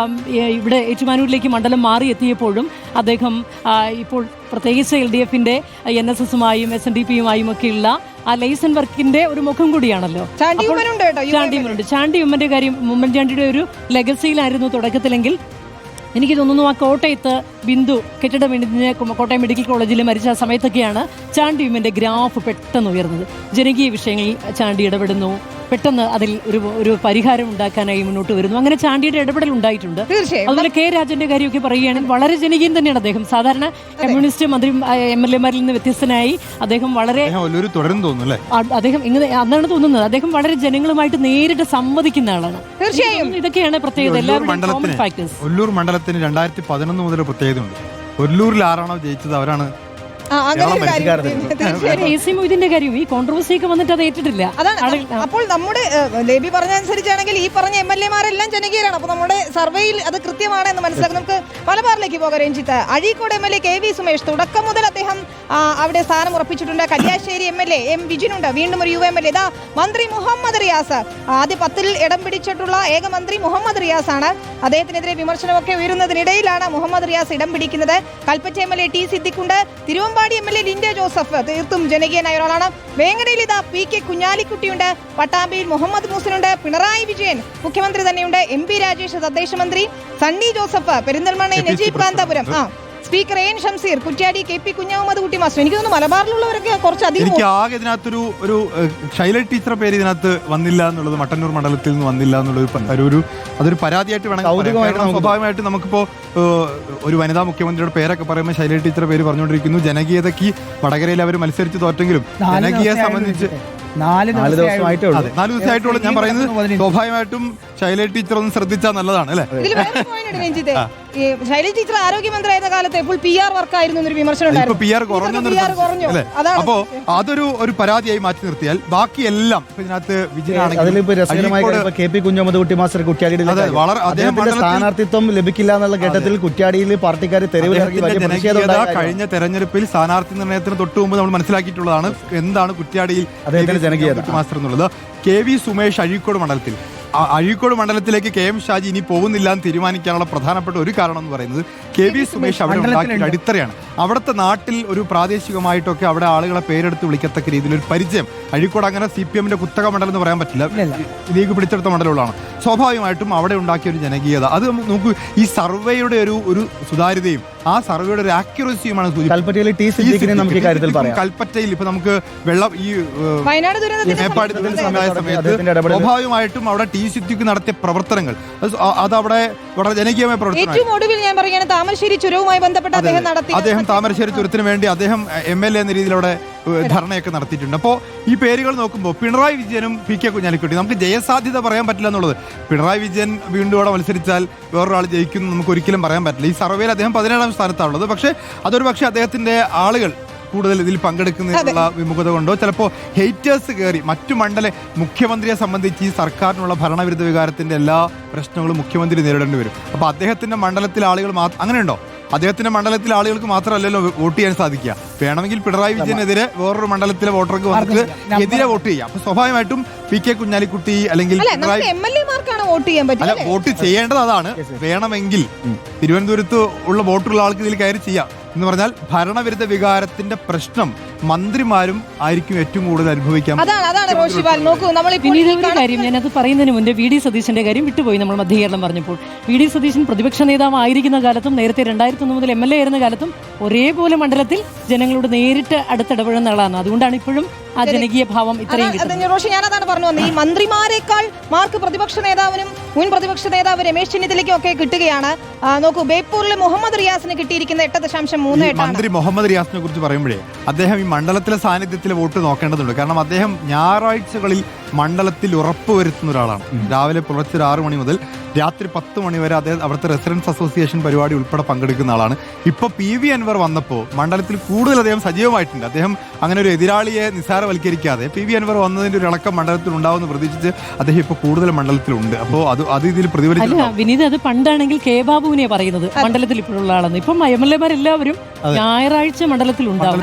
ഇവിടെ ഏറ്റുമാനൂരിലേക്ക് മണ്ഡലം മാറി എത്തിയപ്പോഴും അദ്ദേഹം ഇപ്പോൾ പ്രത്യേകിച്ച് LDF-ന്റെ NSS-ഉമായും SNDP-യുമായും ഒക്കെയുള്ള ആ ലൈസൻ വർക്കിന്റെ ഒരു മുഖം കൂടിയാണല്ലോ. ചാണ്ടി ഉമ്മന്റെ കാര്യം ഉമ്മൻചാണ്ടിയുടെ ഒരു ലെഗസിയിലായിരുന്നു തുടക്കത്തിലെങ്കിൽ എനിക്ക് തോന്നുന്നു ആ കോട്ടയത്ത് ബിന്ദു കെട്ടിടം ഇടിഞ്ഞ് കോട്ടയം മെഡിക്കൽ കോളേജിൽ മരിച്ച ആ സമയത്തൊക്കെയാണ് ചാണ്ടി ഉമ്മന്റെ ഗ്രാഫ് പെട്ടെന്ന് ഉയർന്നത്. ജനകീയ വിഷയങ്ങളിൽ ചാണ്ടി ഇടപെടുന്നു, പെട്ടെന്ന് അതിൽ ഒരു പരിഹാരം ഉണ്ടാക്കാനായി മുന്നോട്ട് വരുന്നു. അങ്ങനെ ചാണ്ടിയുടെ ഇടപെടൽ ഉണ്ടായിട്ടുണ്ട്. അതുപോലെ K രാജന്റെ കാര്യമൊക്കെ പറയുകയാണെങ്കിൽ വളരെ ജനകീയം തന്നെയാണ് അദ്ദേഹം. സാധാരണ കമ്മ്യൂണിസ്റ്റ് മന്ത്രി MLA-മാരിൽ നിന്ന് വ്യത്യസ്തനായി അദ്ദേഹം വളരെ അദ്ദേഹം ഇങ്ങനെ അന്നാണ് തോന്നുന്നത്. അദ്ദേഹം വളരെ ജനങ്ങളുമായിട്ട് നേരിട്ട് സംവദിക്കുന്ന ആളാണ്. തീർച്ചയായും ഇതൊക്കെയാണ് പ്രത്യേകത. എല്ലാവരും ഫാക്ടേഴ്സ്. ഒല്ലൂർ മണ്ഡലത്തിന് 2011 മുതൽ പ്രത്യേകതയുണ്ട്. ഒല്ലൂരിൽ ആരാണോ ജയിച്ചത് അവരാണ്. AC മൊയ്തീന്റെ കാര്യം ഈ കോൺട്രവേഴ്സി ഒക്കെ വന്നിട്ട് അത് ഏറ്റിട്ടില്ല. അപ്പോൾ നമ്മുടെ ലേബി പറഞ്ഞനുസരിച്ചാണെങ്കിൽ ഈ പറഞ്ഞ MLA-മാരെല്ലാം ജനകീയരാണ്. അപ്പോൾ നമ്മുടെ സർവേയിൽ അത് കൃത്യമാണ് എന്ന് മനസ്സിലാക്കി നമുക്ക് മലബാറിലേക്ക് പോകാം. രഞ്ജിത്ത്, അഴീക്കോട് MLA KV സുമേഷ് തുടക്കം മുതൽ അദ്ദേഹം അവിടെ സ്ഥാനം ഉറപ്പിച്ചിട്ടുണ്ട്. കല്യാശ്ശേരി MLA M വിജിനുണ്ട്, വീണ്ടും ഒരു യുവ MLA. ഇതാ മന്ത്രി മുഹമ്മദ് റിയാസ്, ആദ്യ 10-ൽ ഇടം പിടിച്ചിട്ടുള്ള ഏക മന്ത്രി മുഹമ്മദ് റിയാസ് ആണ്. അദ്ദേഹത്തിനെതിരെ വിമർശനമൊക്കെ ഉയരുന്നതിനിടയിലാണ് മുഹമ്മദ് റിയാസ് ഇടം പിടിക്കുന്നത്. കൽപ്പറ്റ MLA T സിദ്ദിഖുണ്ട്, തിരുവമ്പാടി MLA ലിൻഡ ജോസഫ് തീർത്തും ജനകീയനായ ഒരാളാണ്. വേങ്ങരയിൽ ഇതാ PK കുഞ്ഞാലിക്കുട്ടിയുണ്ട്, പട്ടാമ്പിയിൽ മുഹമ്മദ് മൂസനുണ്ട്, പിണറായി വിജയൻ മുഖ്യമന്ത്രി തന്നെയുണ്ട്, MP രാജേഷ് തദ്ദേശ മന്ത്രി, Sunny Joseph Perinthalmanna, Najeeb Kanthapuram, speaker AN Shamseer, Kuttiadi KP Kunhammed Kutty master. എനിക്ക് തോന്നുന്നു മലബാറിലുള്ളവരൊക്കെ കുറച്ചധികം. എനിക്ക് ആകെ ഇതിനകത്തൊരു ശൈല ടീച്ചർ പേര് ഇതിനകത്ത് വന്നില്ല എന്നുള്ളത്, മട്ടന്നൂർ മണ്ഡലത്തിൽ നിന്ന് വന്നില്ല എന്നുള്ളത് അതൊരു പരാതിയായിട്ട് വേണമെങ്കിൽ സ്വാഭാവികമായിട്ട് നമുക്കിപ്പോ ഒരു വനിതാ മുഖ്യമന്ത്രിയുടെ പേരൊക്കെ പറയുമ്പോൾ ശൈല ടീച്ചർ പേര് പറഞ്ഞുകൊണ്ടിരിക്കുന്നു. ജനകീയതയ്ക്ക് വടകരയിൽ അവർ മത്സരിച്ച് തോറ്റെങ്കിലും ജനകീയയെ സംബന്ധിച്ച് 4 ദിവസമായിട്ടുള്ള ഞാൻ പറയുന്നത് സ്വാഭാവികമായിട്ടും ശൈല ടീച്ചർ ഒന്ന് ശ്രദ്ധിച്ചാൽ നല്ലതാണ് അല്ലേ. ശൈല ടീച്ചർ ആരോഗ്യമന്ത്രിയായിരുന്ന കാലത്ത് ഇപ്പോൾ PR വർക്കായിരുന്നു എന്നൊരു വിമർശനം. അപ്പോ അതൊരു പരാതിയായി മാറ്റി നിർത്തിയാൽ ബാക്കി എല്ലാം ഇതിനകത്ത് KP കുഞ്ഞാമുഹമ്മദ് കുട്ടി മാസ്റ്റർ കുറ്റ്യാടിയുടെ സ്ഥാനാർത്ഥിത്വം ലഭിക്കില്ല എന്നുള്ള ഘട്ടത്തിൽ കുറ്റ്യാടിയിൽ പാർട്ടിക്കാർ കഴിഞ്ഞ തെരഞ്ഞെടുപ്പിൽ സ്ഥാനാർത്ഥി നിർണയത്തിന് തൊട്ടു മുമ്പ് നമ്മൾ മനസ്സിലാക്കിയിട്ടുള്ളതാണ് എന്താണ് കുറ്റ്യാടിയിൽ മാസ്റ്റർ എന്നുള്ളത്. KV സുമേഷ് അഴീക്കോട് മണ്ഡലത്തിൽ അഴീക്കോട് മണ്ഡലത്തിലേക്ക് KM ഷാജി ഇനി പോകുന്നില്ല എന്ന് തീരുമാനിക്കാനുള്ള പ്രധാനപ്പെട്ട ഒരു കാരണം എന്ന് പറയുന്നത് KV സുമേഷ് അവിടെ ഉണ്ടാക്കിയ അടിത്തറയാണ്. അവിടുത്തെ നാട്ടിൽ ഒരു പ്രാദേശികമായിട്ടൊക്കെ അവിടെ ആളുകളെ പേരെടുത്ത് വിളിക്കത്തക്ക രീതിയിൽ ഒരു പരിചയം. അഴീക്കോട് അങ്ങനെ CPM-ന്റെ കുത്തക മണ്ഡലം എന്ന് പറയാൻ പറ്റില്ല, ലീഗ് പിടിച്ചെടുത്ത മണ്ഡലമുള്ളതാണ്. സ്വാഭാവികമായിട്ടും അവിടെ ഉണ്ടാക്കിയ ഒരു ജനകീയത അത് നമുക്ക് ഈ സർവേയുടെ ഒരു സുതാര്യതയും ആ സർവേയുടെ ഒരു ആക്യുറസിയുമാണ് കൽപ്പറ്റയിൽ ഇപ്പൊ നമുക്ക് വെള്ളം ഈ മേപ്പാടി ദുരന്തമുണ്ടായ സമയത്ത് സ്വാഭാവികമായിട്ടും അവിടെ T സിദ്ദിഖ് നടത്തിയ പ്രവർത്തനങ്ങൾ അതവിടെ വളരെ ജനകീയമായ പ്രവർത്തനം. താമരശ്ശേരി ചുരവുമായി ബന്ധപ്പെട്ട് അദ്ദേഹം താമരശ്ശേരി ചുരത്തിന് വേണ്ടി അദ്ദേഹം MLA എന്ന രീതിയിൽ അവിടെ ധർണയൊക്കെ നടത്തിയിട്ടുണ്ട്. അപ്പോൾ ഈ പേരുകൾ നോക്കുമ്പോൾ പിണറായി വിജയനും PK കുഞ്ഞാലിക്കുട്ടി നമുക്ക് ജയസാധ്യത പറയാൻ പറ്റില്ല എന്നുള്ളത്. പിണറായി വിജയൻ വീണ്ടും അവിടെ മത്സരിച്ചാൽ വേറൊരാൾ ജയിക്കും നമുക്ക് ഒരിക്കലും പറയാൻ പറ്റില്ല. ഈ സർവേയിൽ അദ്ദേഹം 17-ാം സ്ഥാനത്താണുള്ളത്. പക്ഷേ അതൊരു പക്ഷേ അദ്ദേഹത്തിന്റെ ആളുകൾ കൂടുതൽ ഇതിൽ പങ്കെടുക്കുന്നതിനുള്ള വിമുഖത കൊണ്ടോ ചിലപ്പോൾ ഹെയ്റ്റേഴ്സ് കയറി മറ്റു മുഖ്യമന്ത്രിയെ സംബന്ധിച്ച് ഈ സർക്കാരിനുള്ള ഭരണവിരുദ്ധ വികാരത്തിന്റെ എല്ലാ പ്രശ്നങ്ങളും മുഖ്യമന്ത്രി നേരിടേണ്ടി വരും. അപ്പോൾ അദ്ദേഹത്തിന്റെ മണ്ഡലത്തിലെ ആളുകൾ അങ്ങനെയുണ്ടോ? അദ്ദേഹത്തിന്റെ മണ്ഡലത്തിലെ ആളുകൾക്ക് മാത്രമല്ലല്ലോ വോട്ട് ചെയ്യാൻ സാധിക്കുക. വേണമെങ്കിൽ പിണറായി വിജയനെതിരെ വേറൊരു മണ്ഡലത്തിലെ വോട്ടർക്ക് വന്നിട്ട് എതിരെ വോട്ട് ചെയ്യാം. അപ്പൊ സ്വാഭാവികമായിട്ടും പി കെ കുഞ്ഞാലിക്കുട്ടി അല്ലെങ്കിൽ വോട്ട് ചെയ്യേണ്ടത് അതാണ്. വേണമെങ്കിൽ തിരുവനന്തപുരത്ത് ഉള്ള വോട്ടുള്ള ആൾക്ക് ഇതിൽ കയറി ചെയ്യാം എന്ന് പറഞ്ഞാൽ ഭരണവിരുദ്ധ വികാരത്തിന്റെ പ്രശ്നം മന്ത്രിമാരും ആയിരിക്കും ഏറ്റവും കൂടുതൽ അനുഭവിക്കാം. പിന്നീട് ഒരു കാര്യം ഞാനത് പറയുന്നതിന് മുന്നേ വി ഡി സതീശന്റെ കാര്യം വിട്ടുപോയി. നമ്മൾ മധ്യകേരളം പറഞ്ഞപ്പോൾ വി ഡി സതീശൻ പ്രതിപക്ഷ നേതാവ് ആയിരിക്കുന്ന കാലത്തും നേരത്തെ 2001 മുതൽ MLA ആയിരുന്ന കാലത്തും ഒരേപോലെ മണ്ഡലത്തിൽ ജനങ്ങളോട് നേരിട്ട് അടുത്തിടപെടുന്ന ആളാണ്. അതുകൊണ്ടാണ് ഇപ്പോഴും ആ ജനകീയ ഭാവം ഇത്രയും. ഞാനതാണ് പറഞ്ഞു വന്നത്, ഈ മന്ത്രിമാരെക്കാൾ മാർക്ക് പ്രതിപക്ഷ നേതാവിനും മുൻ പ്രതിപക്ഷ നേതാവ് രമേശ് ചെന്നിത്തലയ്ക്കും ഒക്കെ കിട്ടുകയാണ്. നോക്കൂ, ബേപ്പൂരിലെ മുഹമ്മദ് റിയാസിന് കിട്ടിയിരിക്കുന്ന 8.38. മന്ത്രി മുഹമ്മദ് റിയാസിനെ കുറിച്ച് പറയുമ്പോഴേ അദ്ദേഹം ഈ മണ്ഡലത്തിലെ സാന്നിധ്യത്തിൽ വോട്ട് നോക്കേണ്ടതുണ്ട്. കാരണം അദ്ദേഹം ഞായറാഴ്ചകളിൽ മണ്ഡലത്തിൽ ഉറപ്പുവരുത്തുന്ന ഒരാളാണ്. രാവിലെ പുലർച്ചെ 6 മണി മുതൽ രാത്രി 10 മണി വരെ അദ്ദേഹം അവിടുത്തെ റെസിഡൻസ് അസോസിയേഷൻ പരിപാടി ഉൾപ്പെടെ പങ്കെടുക്കുന്ന ആളാണ്. ഇപ്പോൾ PV അൻവർ വന്നപ്പോൾ മണ്ഡലത്തിൽ കൂടുതൽ അദ്ദേഹം സജീവമായിട്ടുണ്ട്. അദ്ദേഹം അങ്ങനെ ഒരു എതിരാളിയെ നിസ്സാരവൽക്കരിക്കാതെ PV അൻവർ വന്നതിന്റെ ഒരു ഇളക്കം മണ്ഡലത്തിൽ ഉണ്ടാവുമെന്ന് പ്രതീക്ഷിച്ച് അദ്ദേഹം ഇപ്പോൾ കൂടുതൽ മണ്ഡലത്തിലുണ്ട്. അപ്പോൾ അത് ഇതിൽ പ്രതിഫലിച്ചു. വിനീത്, അത് പണ്ടാണെങ്കിൽ കെ ബാബുവിനെ പറയുന്നത് മണ്ഡലത്തിൽ ഇപ്പോഴുള്ള ആളെന്ന്. ഇപ്പം MLA എല്ലാവരും ഞായറാഴ്ച മണ്ഡലത്തിൽ ഉണ്ടാവും.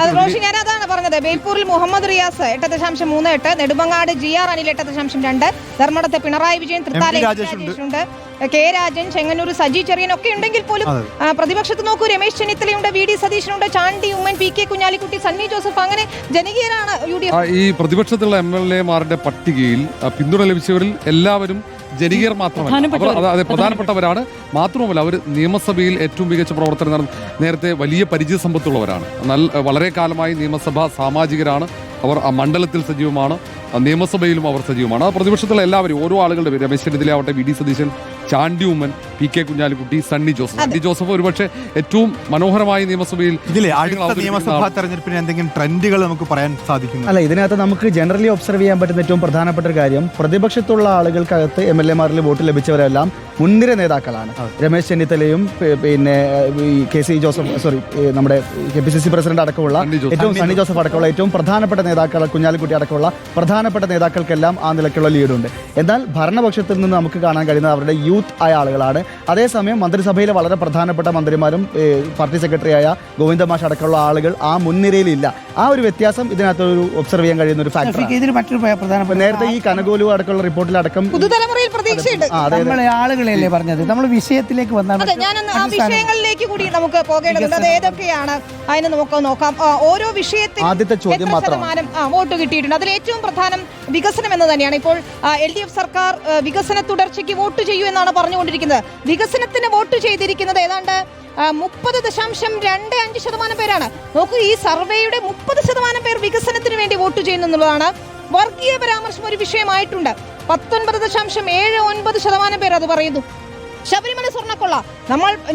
ഞാനതാണ് പറഞ്ഞത്. ബേപ്പൂരിൽ മുഹമ്മദ് റിയാസ് 8.38, നെടുമങ്ങാട് GR അനിൽ 8.2, ധർമ്മടത്തെ പിണറായി വിജയൻ, തൃത്താല രാജേഷുണ്ട്, കെ രാജൻ, ചെങ്ങന്നൂർ സജി ചെറിയൻ ഒക്കെ ഉണ്ടെങ്കിൽ പോലും പ്രതിപക്ഷത്ത് നോക്കൂ, രമേശ് ചെന്നിത്തലയുണ്ട്, VD സതീശനുണ്ട്, ചാണ്ടി ഉമ്മൻ, PK കുഞ്ഞാലിക്കുട്ടി, സണ്ണി ജോസഫ്, അങ്ങനെ ജനകീയരാണ് UDF. ഈ പ്രതിപക്ഷത്തുള്ള MLA-മാരുടെ പട്ടികയിൽ പിന്തുണ ലഭിച്ചവരിൽ എല്ലാവരും ജനകീയർ മാത്രമല്ല, അതെ, പ്രധാനപ്പെട്ടവരാണ്. മാത്രവുമല്ല അവർ നിയമസഭയിൽ ഏറ്റവും മികച്ച പ്രവർത്തനം നേരത്തെ വലിയ പരിചയ സമ്പത്തുള്ളവരാണ്. വളരെ കാലമായി നിയമസഭാ സാമാജികരാണ്. അവർ ആ മണ്ഡലത്തിൽ സജീവമാണ്, നിയമസഭയിലും അവർ സജീവമാണ്. ആ പ്രതിപക്ഷത്തുള്ള എല്ലാവരും, ഓരോ ആളുകളുടെ, രമേശ് ചെന്നിത്തല ആവട്ടെ, VD സതീശൻ, ചാണ്ടി ഉമ്മൻ, PK കുഞ്ഞാലിക്കുട്ടി, സണ്ണി ജോസഫ് ഒരുപക്ഷെ ഏറ്റവും മനോഹരമായി നിയമസഭയിൽ നിയമസഭാ തെരഞ്ഞെടുപ്പിന് എന്തെങ്കിലും ട്രെൻഡുകൾ നമുക്ക് പറയാൻ സാധിക്കും. അല്ല, ഇതിനകത്ത് നമുക്ക് ജനറലി ഒബ്സർവ് ചെയ്യാൻ പറ്റുന്ന ഏറ്റവും പ്രധാനപ്പെട്ട ഒരു കാര്യം, പ്രതിപക്ഷത്തുള്ള ആളുകൾക്കകത്ത് MLA-മാരിൽ വോട്ട് ലഭിച്ചവരെല്ലാം മുൻനിര നേതാക്കളാണ്. രമേശ് ചെന്നിത്തലയും പിന്നെ KC ജോസഫ്, നമ്മുടെ KPCC പ്രസിഡന്റ് അടക്കമുള്ള ഏറ്റവും സണ്ണി ജോസഫ് അടക്കമുള്ള ഏറ്റവും പ്രധാനപ്പെട്ട നേതാക്കൾ, കുഞ്ഞാലിക്കുട്ടി അടക്കമുള്ള പ്രധാനപ്പെട്ട നേതാക്കൾക്കെല്ലാം ആ നിലയ്ക്കുള്ള ലീഡുണ്ട്. എന്നാൽ ഭരണപക്ഷത്തിൽ നിന്ന് നമുക്ക് കാണാൻ കഴിയുന്നത് അവരുടെ യൂത്ത് ആയ ആളുകളാണ്. അതേസമയം മന്ത്രിസഭയിലെ വളരെ പ്രധാനപ്പെട്ട മന്ത്രിമാരും പാർട്ടി സെക്രട്ടറിയായ ഗോവിന്ദ മാഷ് അടക്കമുള്ള ആളുകൾ ആ മുൻനിരയിലില്ല. ആ ഒരു വ്യത്യാസം ഇതിനകത്ത് ഒരു ഒബ്സർവ് ചെയ്യാൻ കഴിയുന്ന ഒരു ഫാക്ടർ. നേരത്തെ ഈ കനകോലു അടക്കമുള്ള റിപ്പോർട്ടിലടക്കം പുതുതലമുറയിൽ പ്രതീക്ഷയുണ്ട്. ആളുകളെയല്ലേ പറഞ്ഞത്, നമ്മൾ വിഷയത്തിലേക്ക് വന്നാൽ വിഷയങ്ങളിലേക്ക് കൂടി നമുക്ക് പോകേണ്ടതുണ്ട്. അത് ഏതൊക്കെയാണ് അതിന് നമുക്ക് നോക്കാം. ഓരോ വിഷയത്തിൽ ആദ്യത്തെ ചോദ്യം മാത്രം വോട്ട് കിട്ടിയിട്ടുണ്ട്. അതിൽ ഏറ്റവും പ്രധാനം വികസനം എന്ന് തന്നെയാണ്. ഇപ്പോൾ LDF സർക്കാർ വികസന തുടർച്ചയ്ക്ക് വോട്ട് ചെയ്യൂ എന്നാണ് പറഞ്ഞുകൊണ്ടിരിക്കുന്നത്. വികസനത്തിന് വോട്ട് ചെയ്തിരിക്കുന്നത് ഏതാണ്ട് 30.25% പേരാണ്. നോക്കൂ, ഈ സർവേയുടെ 30% പേർ വികസനത്തിന് വേണ്ടി വോട്ട് ചെയ്യുന്നു എന്നുള്ളതാണ്. വർഗീയ പരാമർശം ഒരു വിഷയമായിട്ടുണ്ട്. 19.79% പേർ അത് പറയുന്നു. ശബരിമല സ്വർണ്ണക്കൊള്ള,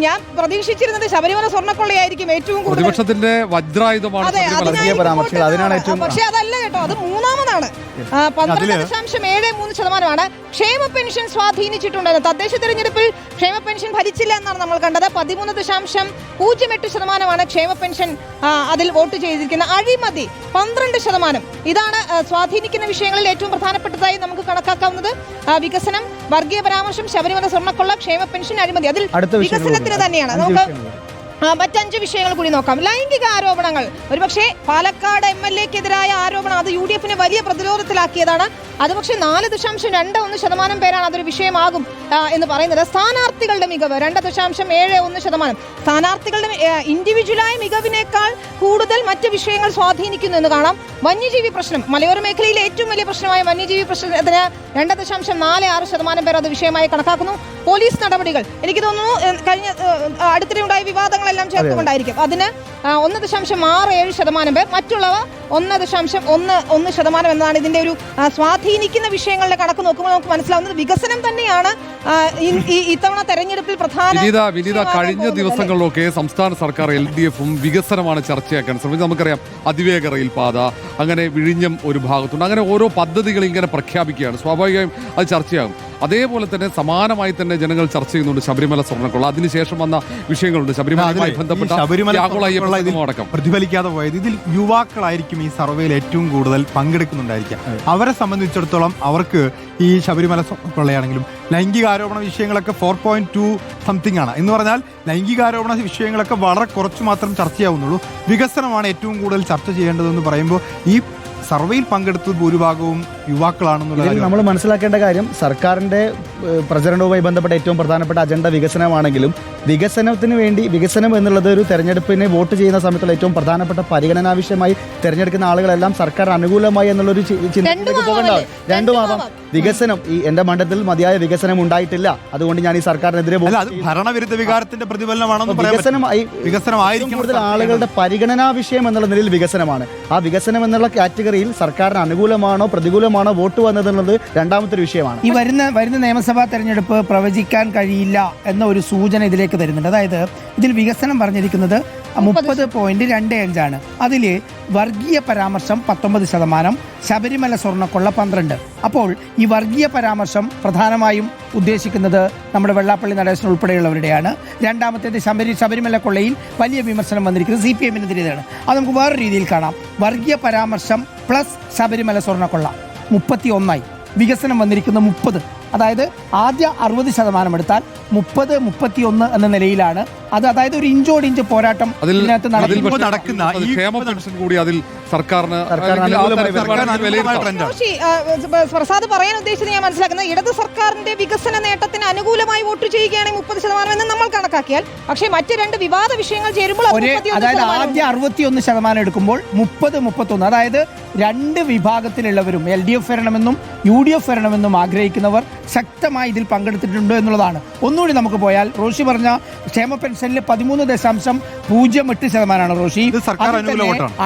ഞാൻ പ്രതീക്ഷിച്ചിരുന്നത് ശബരിമല സ്വർണ്ണക്കൊള്ളയായിരിക്കും ഏറ്റവും കൂടുതൽ. പക്ഷെ അതല്ല കേട്ടോ, അത് മൂന്നാമതാണ്. 12.73%. ക്ഷേമ പെൻഷൻ സ്വാധീനിച്ചിട്ടുണ്ടെന്ന്. തദ്ദേശ തെരഞ്ഞെടുപ്പിൽ ക്ഷേമ പെൻഷൻ ഭരിച്ചില്ല എന്നാണ് നമ്മൾ കണ്ടത്. 13.08% ക്ഷേമ പെൻഷൻ അതിൽ വോട്ട് ചെയ്തിരിക്കുന്ന. അഴിമതി 12%. ഇതാണ് സ്വാധീനിക്കുന്ന വിഷയങ്ങളിൽ ഏറ്റവും പ്രധാനപ്പെട്ടതായി നമുക്ക് കണക്കാക്കാവുന്നത്. വികസനം, വർഗീയ പരാമർശം, ശബരിമല സ്വർണ്ണക്കൊള്ള, ക്ഷേമ പെൻഷൻ, അഴിമതി. അതിൽ വികസനത്തിന് തന്നെയാണ്. നമുക്ക് മറ്റഞ്ച് വിഷയങ്ങൾ കൂടി നോക്കാം. ലൈംഗിക ആരോപണങ്ങൾ, ഒരുപക്ഷെ പാലക്കാട് MLA-ക്കെതിരായ ആരോപണം അത് UDF-നെ വലിയ പ്രതിരോധത്തിലാക്കിയതാണ്. അത് പക്ഷേ 4.21% പേരാണ് അതൊരു വിഷയമാകും എന്ന് പറയുന്നത്. സ്ഥാനാർത്ഥികളുടെ മികവ് 2.71%. സ്ഥാനാർത്ഥികളുടെ ഇൻഡിവിജ്വലായ മികവിനേക്കാൾ കൂടുതൽ മറ്റ് വിഷയങ്ങൾ സ്വാധീനിക്കുന്നു എന്ന് കാണാം. വന്യജീവി പ്രശ്നം, മലയോര മേഖലയിലെ ഏറ്റവും വലിയ പ്രശ്നമായ വന്യജീവി പ്രശ്നത്തിന് 2.46% പേർ അത് വിഷയമായി കണക്കാക്കുന്നു. പോലീസ് നടപടികൾ, എനിക്ക് തോന്നുന്നു കഴിഞ്ഞ അടുത്തിടെ ഉണ്ടായ വിവാദങ്ങളെല്ലാം ചേർത്തുകൊണ്ടായിരിക്കും. അതിന് 1.67% പേർ. മറ്റുള്ളവ 1.11% എന്നതാണ് ഇതിന്റെ ഒരു സ്വാധീനിക്കുന്ന വിഷയങ്ങളുടെ കണക്ക് നോക്കുമ്പോൾ നമുക്ക് മനസ്സിലാവുന്നത് വികസനം തന്നെയാണ് ഇത്തവണ തെരഞ്ഞെടുപ്പിൽ പ്രധാന. കഴിഞ്ഞ ദിവസങ്ങളിലൊക്കെ സംസ്ഥാന സർക്കാർ LDF-ഉം വികസനമാണ് ചർച്ചയാക്കാൻ ശ്രമിച്ചത്. നമുക്കറിയാം, അതിവേഗ റെയിൽപാത, അങ്ങനെ വിഴിഞ്ഞം ഒരു ഭാഗത്തുണ്ട്. അങ്ങനെ ഓരോ പദ്ധതികൾ ഇങ്ങനെ പ്രഖ്യാപിക്കുകയാണ്. സ്വാഭാവികമായും അത് ചർച്ചയാകും. അതേപോലെ തന്നെ സമാനമായി തന്നെ ജനങ്ങൾ ചർച്ച ചെയ്യുന്നുണ്ട് ശബരിമല സ്വർണ്ണക്കൊള്ള. അതിനുശേഷം വന്ന വിഷയങ്ങളുണ്ട് ശബരിമലയുമായി ബന്ധപ്പെട്ട ആഗോള അയ്യപ്പ സംഗമം അടക്കം പ്രതിഫലിക്കാതെ പോയത്. ഇതിൽ യുവാക്കളായിരിക്കും ഈ സർവേയിൽ ഏറ്റവും കൂടുതൽ പങ്കെടുക്കുന്നുണ്ടായിരിക്കാം. അവരെ സംബന്ധിച്ചിടത്തോളം അവർക്ക് ഈ ശബരിമല സ്വർണ്ണക്കൊള്ളയാണെങ്കിലും ലൈംഗികാരോപണ വിഷയങ്ങളൊക്കെ 4.2 സംതിങ് ആണ് എന്ന് പറഞ്ഞാൽ ലൈംഗികാരോപണ വിഷയങ്ങളൊക്കെ വളരെ കുറച്ച് മാത്രം ചർച്ചയാവുന്നുള്ളൂ. വികസനമാണ് ഏറ്റവും കൂടുതൽ ചർച്ച ചെയ്യേണ്ടതെന്ന് പറയുമ്പോൾ ഈ സർവേയിൽ പങ്കെടുത്തത് ഭൂരിഭാഗവും യുവാക്കളാണെന്നുള്ളത് നമ്മൾ മനസ്സിലാക്കേണ്ട കാര്യം, സർക്കാരിന്റെ പ്രചരണവുമായി ബന്ധപ്പെട്ട ഏറ്റവും പ്രധാനപ്പെട്ട അജണ്ട വികസനമാണെങ്കിലും വികസനത്തിന് വേണ്ടി വികസനം എന്നുള്ളത് ഒരു തെരഞ്ഞെടുപ്പിനെ വോട്ട് ചെയ്യുന്ന സമയത്തുള്ള ഏറ്റവും പ്രധാനപ്പെട്ട പരിഗണനാ വിഷയമായി തെരഞ്ഞെടുക്കുന്ന ആളുകളെല്ലാം സർക്കാർ അനുകൂലമായി എന്നുള്ളൊരു ചിന്തയിലേക്ക് പോകേണ്ടതാണ്. രണ്ടുമാവാം. വികസനം ഈ എന്റെ മണ്ഡലത്തിൽ മതിയായ വികസനം ഉണ്ടായിട്ടില്ല, അതുകൊണ്ട് ഞാൻ ഈ സർക്കാരിനെതിരെ ഭരണവിരുദ്ധ വികാരത്തിന്റെ പ്രതിഫലനമാണെന്ന് വികസനമായിരിക്കും. കൂടുതൽ ആളുകളുടെ പരിഗണനാ വിഷയം എന്നുള്ള നിലയിൽ വികസനമാണ്. ആ വികസനം എന്നുള്ള കാറ്റഗറിയിൽ സർക്കാരിന് അനുകൂലമാണോ പ്രതികൂലമാണോ വോട്ട് വന്നതെന്നുള്ളത് രണ്ടാമത്തെ ഒരു വിഷയമാണ്. ഈ വരുന്ന നിയമസഭാ തെരഞ്ഞെടുപ്പ് പ്രവചിക്കാൻ കഴിയില്ല എന്ന ഒരു സൂചന ഇതിലേക്ക് തരുന്നുണ്ട്. അതായത് ഇതിൽ വികസനം പറഞ്ഞിരിക്കുന്നത് 30.25 അതിൽ വർഗീയ പരാമർശം 19%, ശബരിമല സ്വർണ്ണക്കൊള്ള 12%. അപ്പോൾ ഈ വർഗീയ പരാമർശം പ്രധാനമായും ഉദ്ദേശിക്കുന്നത് നമ്മുടെ വെള്ളാപ്പള്ളി നടേശൻ ഉൾപ്പെടെയുള്ളവരുടെയാണ്. രണ്ടാമത്തേത് ശബരിമല കൊള്ളയിൽ വലിയ വിമർശനം വന്നിരിക്കുന്നത് CPM-നെതിരെയാണ്. അത് നമുക്ക് വേറെ രീതിയിൽ കാണാം. വർഗീയ പരാമർശം പ്ലസ് ശബരിമല സ്വർണ്ണക്കൊള്ള 31, വികസനം വന്നിരിക്കുന്ന 30. അതായത് ആദ്യ 60% എടുത്താൽ 30-31 എന്ന നിലയിലാണ് അത്. അതായത് ഒരു ഇഞ്ചോടിഞ്ച് പോരാട്ടം നടക്കുന്ന കൂടി അതിൽ സർക്കാരിന് പ്രസാദ് പറയാൻ ഉദ്ദേശിച്ചത് ഞാൻ മനസ്സിലാക്കുന്നത്, ഇടത് സർക്കാരിന്റെ വികസന നേട്ടത്തിന് അനുകൂലമായി വോട്ട് ചെയ്യുകയാണെങ്കിൽ 30% എന്ന് നമ്മൾ കണക്കാക്കിയാൽ, പക്ഷേ മറ്റ് രണ്ട് വിവാദ വിഷയങ്ങൾ ചേരുമ്പോൾ അതായത് ആദ്യ 61% എടുക്കുമ്പോൾ 30-31, അതായത് രണ്ട് വിഭാഗത്തിലുള്ളവരും LDF വരണമെന്നും UDF വരണമെന്നും ആഗ്രഹിക്കുന്നവർ ശക്തമായി ഇതിൽ പങ്കെടുത്തിട്ടുണ്ടോ എന്നുള്ളതാണ്. ഒന്നുകൂടി നമുക്ക് പോയാൽ, റോഷി പറഞ്ഞ ക്ഷേമ പെൻഷനിൽ 13.08% റോഷി.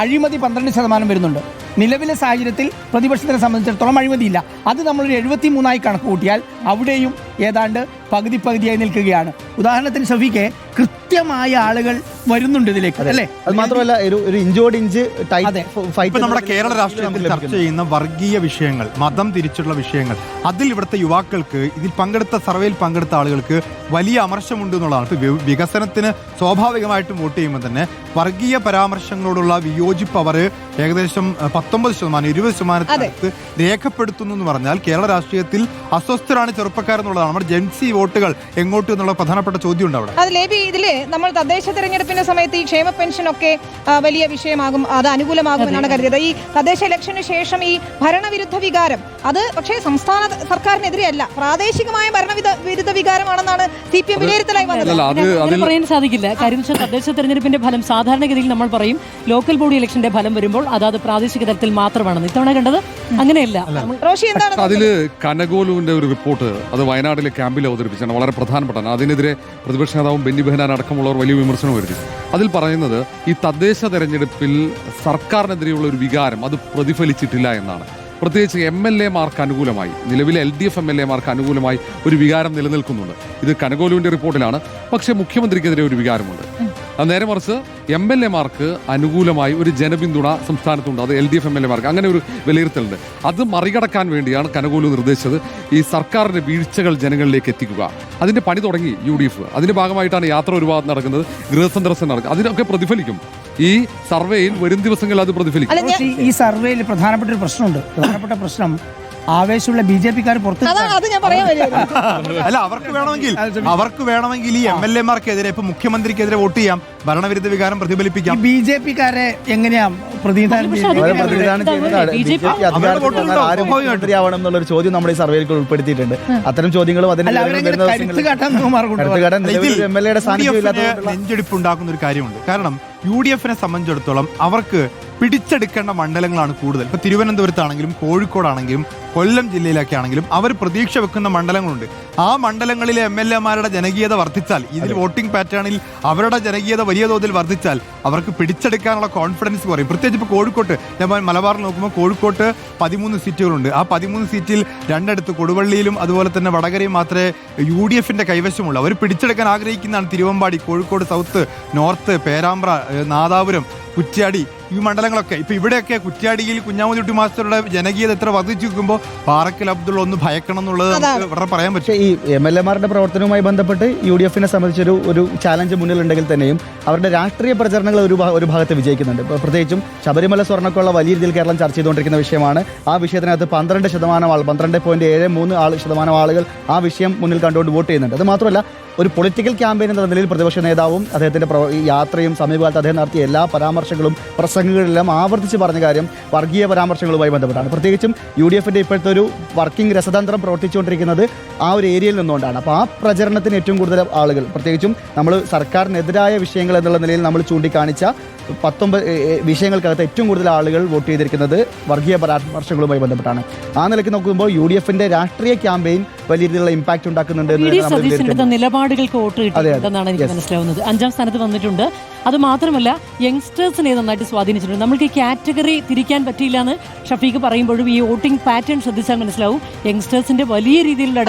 അഴിമതി 12% വരുന്നുണ്ട്. നിലവിലെ സാഹചര്യത്തിൽ പ്രതിപക്ഷത്തിനെ സംബന്ധിച്ചിടത്തോളം അഴിമതിയില്ല. അത് നമ്മളൊരു 73 കണക്ക് കൂട്ടിയാൽ അവിടെയും ഏതാണ്ട് പകുതിയായി നിൽക്കുകയാണ്. ഉദാഹരണത്തിന് ഷഫീഖെ, കൃത്യമായ ആളുകൾ വരുന്നുണ്ട് ഇതിലേക്ക്, അല്ലേ? അത് മാത്രമല്ല ഒരു ഇഞ്ചോടിഞ്ച് ഫൈറ്റ് നമ്മുടെ കേരള രാഷ്ട്രീയത്തിൽ ചർച്ച ചെയ്യുന്ന വർഗീയ വിഷയങ്ങൾ, മതം തിരിച്ചുള്ള വിഷയങ്ങൾ, അതിൽ ഇവിടുത്തെ യുവാക്കൾക്ക്, ഇതിൽ സർവേയിൽ പങ്കെടുത്ത ആളുകൾക്ക് വലിയ അമർശമുണ്ട് എന്നുള്ളതാണ്. ഇപ്പൊ വികസനത്തിന് സ്വാഭാവികമായിട്ടും വോട്ട് ചെയ്യുമ്പോൾ തന്നെ വർഗീയ പരാമർശങ്ങളോടുള്ള വിയോജിപ്പ് അവർ ഏകദേശം 19%, 20% രേഖപ്പെടുത്തുന്നു എന്ന് പറഞ്ഞാൽ കേരള രാഷ്ട്രീയത്തിൽ അസ്വസ്ഥരാണ് ചെറുപ്പക്കാരെന്നുള്ളതാണ്. നമ്മുടെ ജെൻസി വോട്ടുകൾ എങ്ങോട്ട് എന്നുള്ള പ്രധാനപ്പെട്ട ചോദ്യം ഉണ്ട് അവിടെ. അത് ലേബി, ഇതില് നമ്മൾ തദ്ദേശ തെരഞ്ഞെടുപ്പിന്റെ സമയത്ത് ഈ ക്ഷേമ പെൻഷൻ ഒക്കെ വലിയ വിഷയമാകും, അത് അനുകൂലമാകും എന്നാണ് കരുതിയത്. ഈ തദ്ദേശ ഇലക്ഷന് ശേഷം ഈ ഭരണവിരുദ്ധ വികാരം അത് പക്ഷേ സംസ്ഥാന സർക്കാരിനെതിരെയല്ല, പ്രാദേശികമായ ഭരണവിരുദ്ധ വികാരമാണെന്നാണ് CPM വിലയിരുത്തലായി വന്നത്. പറയാൻ സാധിക്കില്ല. കാര്യം വെച്ചാൽ തദ്ദേശ തെരഞ്ഞെടുപ്പിന്റെ ഫലം സാധാരണഗതിയിൽ നമ്മൾ പറയും ലോക്കൽ ബോഡി ഇലക്ഷന്റെ ഫലം വരുമ്പോൾ അതാത് പ്രാദേശിക തലത്തിൽ മാത്രമാണെന്ന്. ഇത്തവണ കണ്ടത് അങ്ങനെയല്ല. റോഷി, എന്താണ് അതില് കനകോലുവിന്റെ ഒരു റിപ്പോർട്ട്, അത് വയനാട്ടിലെ ക്യാമ്പിൽ അവതരിപ്പിച്ചാണ്, വളരെ പ്രധാനപ്പെട്ടാണ്. അതിനെതിരെ പ്രതിപക്ഷ നേതാവും ബെന്നി ബെഹനാൻ അടക്കമുള്ളവർ വലിയ വിമർശനം വരുത്തി. അതിൽ പറയുന്നത് ഈ തദ്ദേശ തെരഞ്ഞെടുപ്പിൽ സർക്കാരിനെതിരെയുള്ള ഒരു വികാരം അത് പ്രതിഫലിച്ചിട്ടില്ല എന്നാണ്. പ്രത്യേകിച്ച് MLA-മാർക്ക് അനുകൂലമായി, നിലവിലെ LDF MLA-മാർക്ക് അനുകൂലമായി ഒരു വികാരം നിലനിൽക്കുന്നുണ്ട്. ഇത് കനകോലുവിന്റെ റിപ്പോർട്ടിലാണ്. പക്ഷേ മുഖ്യമന്ത്രിക്കെതിരെ ഒരു വികാരമുണ്ട്. നേരെ മറിച്ച് MLA-മാർക്ക് അനുകൂലമായി ഒരു ജനപിന്തുണ സംസ്ഥാനത്തുണ്ട്, അത് LDF MLA-മാർക്ക്. അങ്ങനെ ഒരു വിലയിരുത്തലുണ്ട്. അത് മറികടക്കാൻ വേണ്ടിയാണ് കനകോലു നിർദ്ദേശിച്ചത് ഈ സർക്കാരിന്റെ വീഴ്ചകൾ ജനങ്ങളിലേക്ക് എത്തിക്കുക. അതിന്റെ പണി തുടങ്ങി UDF. അതിന്റെ ഭാഗമായിട്ടാണ് യാത്ര ഒരു ഭാഗത്ത് നടക്കുന്നത്, ഗൃഹസന്ദർശനം നടക്കുന്നത്. അതിനൊക്കെ പ്രതിഫലിക്കും ഈ സർവേയിൽ. വരും ദിവസങ്ങളിൽ അത് പ്രതിഫലിക്കും. ഈ സർവേയിൽ പ്രധാനപ്പെട്ട ഒരു പ്രശ്നമുണ്ട്. പ്രധാനപ്പെട്ട പ്രശ്നം ആവേശമുള്ള BJP-ക്കാർ പുറത്ത്. അല്ല, അവർക്ക് വേണമെങ്കിൽ ഈ MLA-മാർക്കെതിരെ, ഇപ്പൊ മുഖ്യമന്ത്രിക്കെതിരെ വോട്ട് ചെയ്യാം, ഭരണവിരുദ്ധ വികാരം പ്രതിഫലിപ്പിക്കാം. BJP-ക്കാരെ എങ്ങനെയാ പ്രതിനിധാനം മന്ത്രിയാവണം എന്നുള്ളൊരു ചോദ്യം നമ്മുടെ ഈ സർവേയിൽ ഉൾപ്പെടുത്തിയിട്ടുണ്ട്. അത്തരം ചോദ്യങ്ങളും നെഞ്ചെടുപ്പ് ഉണ്ടാക്കുന്ന ഒരു കാര്യമുണ്ട്. കാരണം UDF-നെ സംബന്ധിച്ചിടത്തോളം അവർക്ക് പിടിച്ചെടുക്കേണ്ട മണ്ഡലങ്ങളാണ് കൂടുതൽ. ഇപ്പൊ തിരുവനന്തപുരത്താണെങ്കിലും കോഴിക്കോടാണെങ്കിലും കൊല്ലം ജില്ലയിലൊക്കെ ആണെങ്കിലും അവർ പ്രതീക്ഷ വെക്കുന്ന മണ്ഡലങ്ങളുണ്ട്. ആ മണ്ഡലങ്ങളിലെ MLA-മാരുടെ ജനകീയത വർദ്ധിച്ചാൽ, ഇതിൽ വോട്ടിംഗ് പാറ്റേണിൽ അവരുടെ ജനകീയത വലിയ തോതിൽ വർദ്ധിച്ചാൽ അവർക്ക് പിടിച്ചെടുക്കാനുള്ള കോൺഫിഡൻസ് കുറയും. പ്രത്യേകിച്ച് ഇപ്പോൾ കോഴിക്കോട്ട്, ഞാൻ മലബാറിൽ നോക്കുമ്പോൾ കോഴിക്കോട്ട് 13 സീറ്റുകളുണ്ട്. ആ 13 സീറ്റിൽ 2 കൊടുവള്ളിയിലും അതുപോലെ തന്നെ വടകരയും മാത്രമേ UDF-ന്റെ കൈവശമുള്ളൂ. അവർ പിടിച്ചെടുക്കാൻ ആഗ്രഹിക്കുന്നതാണ് തിരുവമ്പാടി, കോഴിക്കോട് സൗത്ത്, നോർത്ത്, പേരാമ്പ്ര, നാദാപുരം കുറ്റ്യാടി, ഈ മണ്ഡലങ്ങളൊക്കെ ഇപ്പൊ ഇവിടെയൊക്കെ കുറ്റ്യാടിയിൽ കുഞ്ഞാമുട്ടി മാസ്റ്ററുടെ ജനകീയത എത്ര വർദ്ധിച്ചു നിൽക്കുമ്പോൾ പാറക്കൽ അബ്ദുള്ള ഒന്ന് ഭയക്കണം എന്നുള്ളത് നമുക്ക് വളരെ പറയാൻ പറ്റും. പക്ഷേ ഈ MLA-മാരുടെ പ്രവർത്തനവുമായി ബന്ധപ്പെട്ട് UDF-നെ സംബന്ധിച്ചൊരു ഒരു ചാലഞ്ച് മുന്നിലുണ്ടെങ്കിൽ തന്നെയും അവരുടെ രാഷ്ട്രീയ പ്രചരണങ്ങൾ ഒരു ഭാഗത്ത് വിജയിക്കുന്നുണ്ട്. പ്രത്യേകിച്ചും ശബരിമല സ്വർണ്ണക്കൊള്ള വലിയ രീതിയിൽ കേരളം ചർച്ച ചെയ്തുകൊണ്ടിരിക്കുന്ന വിഷയമാണ്. ആ വിഷയത്തിനകത്ത് 12% ആളുകൾ ആ വിഷയം മുന്നിൽ കണ്ടുകൊണ്ട് വോട്ട് ചെയ്യുന്നുണ്ട്. അത് മാത്രമല്ല, ഒരു പൊളിറ്റിക്കൽ ക്യാമ്പയിൻ എന്ന നിലയിൽ പ്രതിപക്ഷ നേതാവും അദ്ദേഹത്തിൻ്റെ യാത്രയും സമീപകാലത്ത് അദ്ദേഹം നടത്തിയ എല്ലാ പരാമർശങ്ങളും പ്രസംഗങ്ങളിലെല്ലാം ആവർത്തിച്ച് പറഞ്ഞ കാര്യം വർഗീയ പരാമർശങ്ങളുമായി ബന്ധപ്പെട്ടാണ്. പ്രത്യേകിച്ചും UDF-ന്റെ ഇപ്പോഴത്തെ ഒരു വർക്കിംഗ് രസതന്ത്രം പ്രവർത്തിച്ചുകൊണ്ടിരിക്കുന്നത് ആ ഒരു ഏരിയയിൽ നിന്നുകൊണ്ടാണ്. അപ്പോൾ ആ പ്രചരണത്തിന് ഏറ്റവും കൂടുതൽ ആളുകൾ, പ്രത്യേകിച്ചും നമ്മൾ സർക്കാരിനെതിരായ വിഷയങ്ങൾ എന്നുള്ള നിലയിൽ നമ്മൾ ചൂണ്ടിക്കാണിച്ച 19 വിഷയങ്ങൾക്കകത്ത് ഏറ്റവും കൂടുതൽ ആളുകൾ വോട്ട് ചെയ്തിരിക്കുന്നത് വർഗീയ പരാമർശങ്ങളുമായി ബന്ധപ്പെട്ടാണ്. ആ നിലയ്ക്ക് നോക്കുമ്പോൾ UDF-ന്റെ രാഷ്ട്രീയ ക്യാമ്പയിൻ വലിയ രീതിയിലുള്ള ഇമ്പാക്ട് ഉണ്ടാക്കുന്നുണ്ട്. നിലപാടുകൾക്ക് വോട്ട് കിട്ടുന്നുണ്ടെന്നാണ് എനിക്ക് മനസ്സിലാവുന്നത്. 5ാം സ്ഥാനത്ത് വന്നിട്ടുണ്ട്. അത് മാത്രമല്ല, യങ്സ്റ്റേഴ്സിനെ നന്നായിട്ട് സ്വാധീനിച്ചിട്ടുണ്ട്. നമ്മൾക്ക് കാറ്റഗറി തിരിക്കാൻ പറ്റിയില്ല എന്ന് ഷഫീഖ് പറയുമ്പോഴും ഈ വോട്ടിംഗ് പാറ്റേൺ ശ്രദ്ധിച്ചാൽ മനസ്സിലാവും യങ്സ്റ്റേഴ്സിന്റെ വലിയ രീതിയിലുള്ള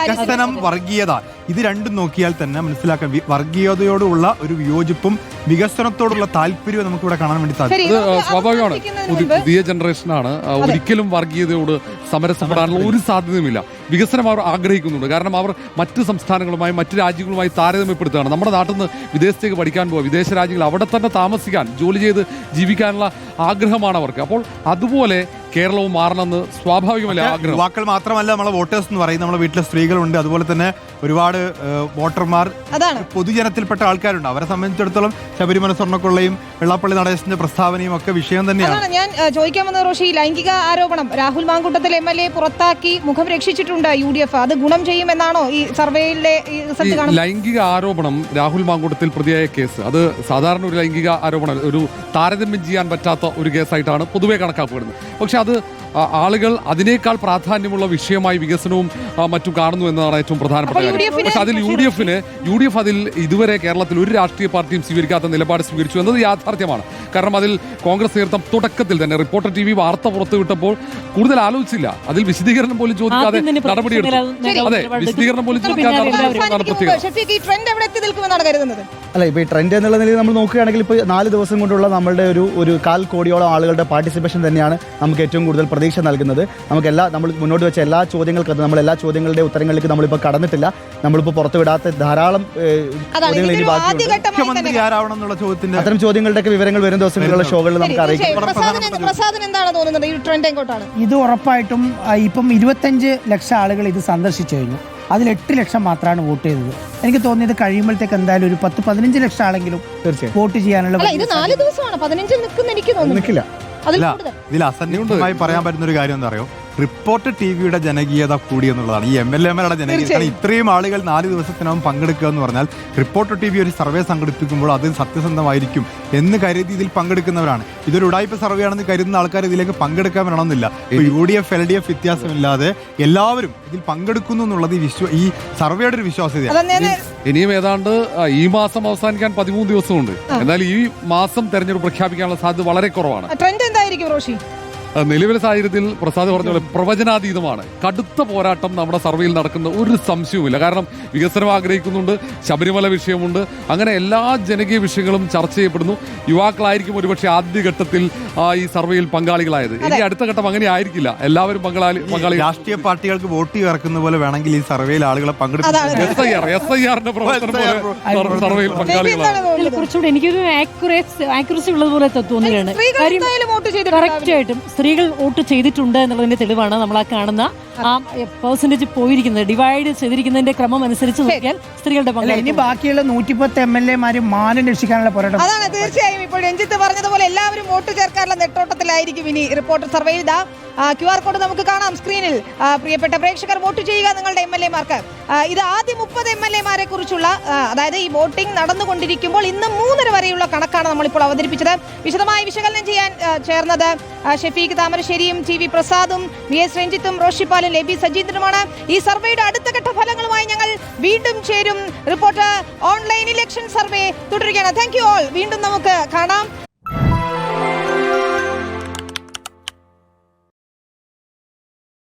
വികസനം, വർഗീയത, ഇത് രണ്ടും നോക്കിയാൽ തന്നെ മനസ്സിലാക്കാം വർഗീയതയോടുള്ള ഒരു വിയോജിപ്പും വികസനത്തോടുള്ള താല്പര്യവും നമുക്ക് ഇവിടെ കാണാൻ വേണ്ടി സാധിക്കും. സ്വാഭാവികമാണ്. പുതിയ ജനറേഷനാണ്. ഒരിക്കലും വർഗീയതയോട് സമരസപ്പെടാനുള്ള ഒരു സാധ്യതയുമില്ല. വികസനം അവർ ആഗ്രഹിക്കുന്നുണ്ട്. കാരണം അവർ മറ്റ് സംസ്ഥാനങ്ങളുമായി മറ്റ് രാജ്യങ്ങളുമായി താരതമ്യപ്പെടുത്തുകയാണ്. നമ്മുടെ നാട്ടിൽ നിന്ന് വിദേശത്തേക്ക് പഠിക്കാൻ പോവുക, വിദേശ രാജ്യങ്ങൾ അവിടെ തന്നെ താമസിക്കാൻ, ജോലി ചെയ്ത് ജീവിക്കാനുള്ള ആഗ്രഹമാണ് അവർക്ക്. അപ്പോൾ അതുപോലെ കേരളവും മാറണമെന്ന് സ്വാഭാവികമല്ല ആഗ്രഹം. യുവാക്കൾ മാത്രമല്ല നമ്മളെ വോട്ടേഴ്സ് എന്ന് പറയും. നമ്മളെ വീട്ടിലെ സ്ത്രീകളുണ്ട്, അതുപോലെ തന്നെ ഒരുപാട് വോട്ടർമാർ പൊതുജനത്തിൽപ്പെട്ട ആൾക്കാരുണ്ട്. അവരെ സംബന്ധിച്ചിടത്തോളം ശബരിമല സ്വർണ്ണക്കൊള്ളയും വെള്ളാപ്പള്ളി നടേശന്റെ പ്രസ്താവനയും ഒക്കെ വിഷയം തന്നെയാണ്. ഞാൻ ചോദിക്കാൻ വന്ന റോഷി, ലൈംഗിക ആരോപണം രാഹുൽ മാങ്കൂട്ടത്തിൽ MLA പുറത്താക്കി മുഖം രക്ഷിച്ചിട്ടുണ്ട് UDF. അത് ഗുണം ചെയ്യുമെന്നാണോ ഈ സർവേയിലെ റിസൾട്ട് കാണുന്നത്? ലൈംഗിക ആരോപണം, രാഹുൽ മാങ്കൂട്ടത്തിൽ പ്രതിയായ കേസ്, അത് സാധാരണ ഒരു ലൈംഗിക ആരോപണം, ഒരു താരതമ്യം ചെയ്യാൻ പറ്റാത്ത ഒരു കേസായിട്ടാണ് പൊതുവെ കണക്കാക്കപ്പെടുന്നത്. പക്ഷെ അത് ആളുകൾ അതിനേക്കാൾ പ്രാധാന്യമുള്ള വിഷയമായി വികസനവും മറ്റും കാണുന്നു എന്നതാണ് ഏറ്റവും പ്രധാനപ്പെട്ട കാര്യം. പക്ഷെ അതിൽ UDF അതിൽ ഇതുവരെ കേരളത്തിൽ ഒരു രാഷ്ട്രീയ പാർട്ടിയും സ്വീകരിക്കാത്ത നിലപാട് സ്വീകരിച്ചു എന്നത് യാഥാർത്ഥ്യമാണ്. കാരണം അതിൽ കോൺഗ്രസ് നേതൃത്വം തുടക്കത്തിൽ തന്നെ റിപ്പോർട്ടർ TV വാർത്ത പുറത്തുവിട്ടപ്പോൾ കൂടുതൽ ആലോചിച്ചില്ല. അതിൽ വിശദീകരണം പോലും ചോദിക്കാതെ നടപടിയെടുത്തു. അതെ, വിശദീകരണം പോലും ചോദിക്കാതെ അല്ല, ഇപ്പോൾ ഈ ട്രെൻഡ് എന്നുള്ള നിലയിൽ നമ്മൾ നോക്കുകയാണെങ്കിൽ ഇപ്പോൾ 4 ദിവസം കൊണ്ടുള്ള നമ്മളുടെ ഒരു 1/4 കോടിയോളം ആളുകളുടെ പാർട്ടിസിപ്പേഷൻ തന്നെയാണ് നമുക്ക് ഏറ്റവും കൂടുതൽ പ്രതീക്ഷ നൽകുന്നത്. നമ്മൾ മുന്നോട്ട് വെച്ച എല്ലാ ചോദ്യങ്ങൾക്കത് നമ്മൾ എല്ലാ ചോദ്യങ്ങളുടെ ഉത്തരങ്ങളിലേക്ക് നമ്മളിപ്പോൾ കടന്നിട്ടില്ല. നമ്മളിപ്പോൾ പുറത്തുവിടാത്ത ധാരാളം ചോദ്യങ്ങൾ ഇനി ബാക്കിയുണ്ട്. അത്തരം ചോദ്യങ്ങളുടെയൊക്കെ വിവരങ്ങൾ വരും ദിവസങ്ങളിലുള്ള ഷോകളിൽ നമുക്ക് അറിയിക്കും. ഇത് ഉറപ്പായിട്ടും ഇപ്പം 25 ലക്ഷം ആളുകൾ ഇത് സന്ദർശിച്ചു കഴിഞ്ഞു. അതിൽ 8 ലക്ഷം മാത്രമാണ് വോട്ട് ചെയ്തത്. എനിക്ക് തോന്നിയത് കഴിയുമ്പോഴത്തേക്ക് എന്തായാലും ഒരു 10-15 ലക്ഷം ആളെങ്കിലും വോട്ട് ചെയ്യാനുള്ള ഇതിൽ അസന്നിഗ്ധമായി പറയാൻ പറ്റുന്ന ഒരു കാര്യം എന്താ അറിയോ, റിപ്പോർട്ടർ TVയുടെ ജനകീയത കൂടി എന്നുള്ളതാണ്. ഈ MLA-മാരുടെ ജനകീയത. കാരണം ഇത്രയും ആളുകൾ 4 ദിവസത്തിനകം പങ്കെടുക്കുക എന്ന് പറഞ്ഞാൽ റിപ്പോർട്ടർ TV ഒരു സർവേ സംഘടിപ്പിക്കുമ്പോൾ അത് സത്യസന്ധമായിരിക്കും എന്ന് കരുതി ഇതിൽ പങ്കെടുക്കുന്നവരാണ്. ഇതൊരു ഉടായ്പ സർവേ ആണെന്ന് കരുതുന്ന ആൾക്കാർ ഇതിലേക്ക് പങ്കെടുക്കാൻ വേണമെന്നില്ല. UDF LDF വ്യത്യാസമില്ലാതെ എല്ലാവരും ഇതിൽ പങ്കെടുക്കുന്നു എന്നുള്ളത് ഈ സർവേയുടെ ഒരു വിശ്വാസ്യതയാണ്. ഇനിയും ഏതാണ്ട് ഈ മാസം അവസാനിക്കാൻ 13 ദിവസമുണ്ട്. എന്നാൽ ഈ മാസം തെരഞ്ഞെടുപ്പ് പ്രഖ്യാപിക്കാനുള്ള സാധ്യത വളരെ കുറവാണ്. ട്രെൻഡ് എന്തായിരിക്കും റോഷി? നിലവിലെ സാഹചര്യത്തിൽ പ്രസാദ് പറഞ്ഞ പോലെ പ്രവചനാതീതമാണ്. കടുത്ത പോരാട്ടം നമ്മുടെ സർവേയിൽ നടക്കുന്ന ഒരു സംശയവുമില്ല. കാരണം വികസനം ആഗ്രഹിക്കുന്നുണ്ട്, ശബരിമല വിഷയമുണ്ട്, അങ്ങനെ എല്ലാ ജനകീയ വിഷയങ്ങളും ചർച്ച ചെയ്യപ്പെടുന്നു. യുവാക്കളായിരിക്കും ഒരുപക്ഷെ ആദ്യഘട്ടത്തിൽ ഈ സർവേയിൽ പങ്കാളികളായത്. ഇനി അടുത്ത ഘട്ടം അങ്ങനെ ആയിരിക്കില്ല. എല്ലാവരും പങ്കാളി. രാഷ്ട്രീയ പാർട്ടികൾക്ക് വോട്ട് ഇറക്കുന്ന പോലെ വേണമെങ്കിൽ ഈ സർവേയിൽ ആളുകളെ പങ്കെടുക്കും. SIR-ന്റെ പ്രവർത്തനം പോലെ സർവേയിൽ പങ്കാളികളാണ്. കുറച്ചുകൂടി എനിക്കൊരു ആക്യുറസി ഉള്ളതുപോലെ തോന്നുകയാണ്. കറക്റ്റായിട്ടും സ്ത്രീകൾ വോട്ട് ചെയ്തിട്ടുണ്ട് എന്നുള്ളതിന്റെ തെളിവാണ് നമ്മൾ ആ കാണുന്ന ആ പെർസെന്റേജ് പോയിരിക്കുന്നത്. ഡിവൈഡ് ചെയ്തിരിക്കുന്നതിന്റെ ക്രമം അനുസരിച്ച് നോക്കിയാൽ സ്ത്രീകളുടെ പങ്കാളിത്തം. ഇനി ബാക്കിയുള്ള 110 MLA-മാരും മാനം രക്ഷിക്കാനുള്ള പോരാട്ടം. അതാണ് തീർച്ചയായും. ഇപ്പോൾ രഞ്ജിത്ത് പറഞ്ഞതുപോലെ എല്ലാവരും വോട്ട് ചേർക്കാനുള്ള നെട്ടോട്ടത്തിലായിരിക്കും ഇനി റിപ്പോർട്ടർ സർവേയിൽ. QR കോഡ് നമുക്ക് കാണാം സ്ക്രീനിൽ. പ്രിയപ്പെട്ട പ്രേക്ഷകർ, വോട്ട് ചെയ്യുക നിങ്ങളുടെ MLA-മാർക്ക്. ഇത് ആദ്യ 30 MLA-മാരെ കുറിച്ചുള്ള, അതായത് ഈ വോട്ടിംഗ് നടന്നുകൊണ്ടിരിക്കുമ്പോൾ ഇന്ന് 3:30 വരെയുള്ള കണക്കാണ് നമ്മളിപ്പോൾ അവതരിപ്പിച്ചത്. വിശദമായി വിശകലനം ചെയ്യാൻ ചേർന്നത് ഷഫീഖ് താമരശ്ശേരിയും TV പ്രസാദും VS രഞ്ജിത്തും റോഷിപാലും ലെബി സജീന്ദ്രനുമാണ്. ഈ സർവേയുടെ അടുത്ത ഘട്ട ഫലങ്ങളുമായി ഞങ്ങൾ വീണ്ടും ചേരും. റിപ്പോർട്ടർ ഓൺലൈൻ ഇലക്ഷൻ സർവേ തുടരുകയാണ്. Thank you all. വീണ്ടും നമുക്ക് കാണാം.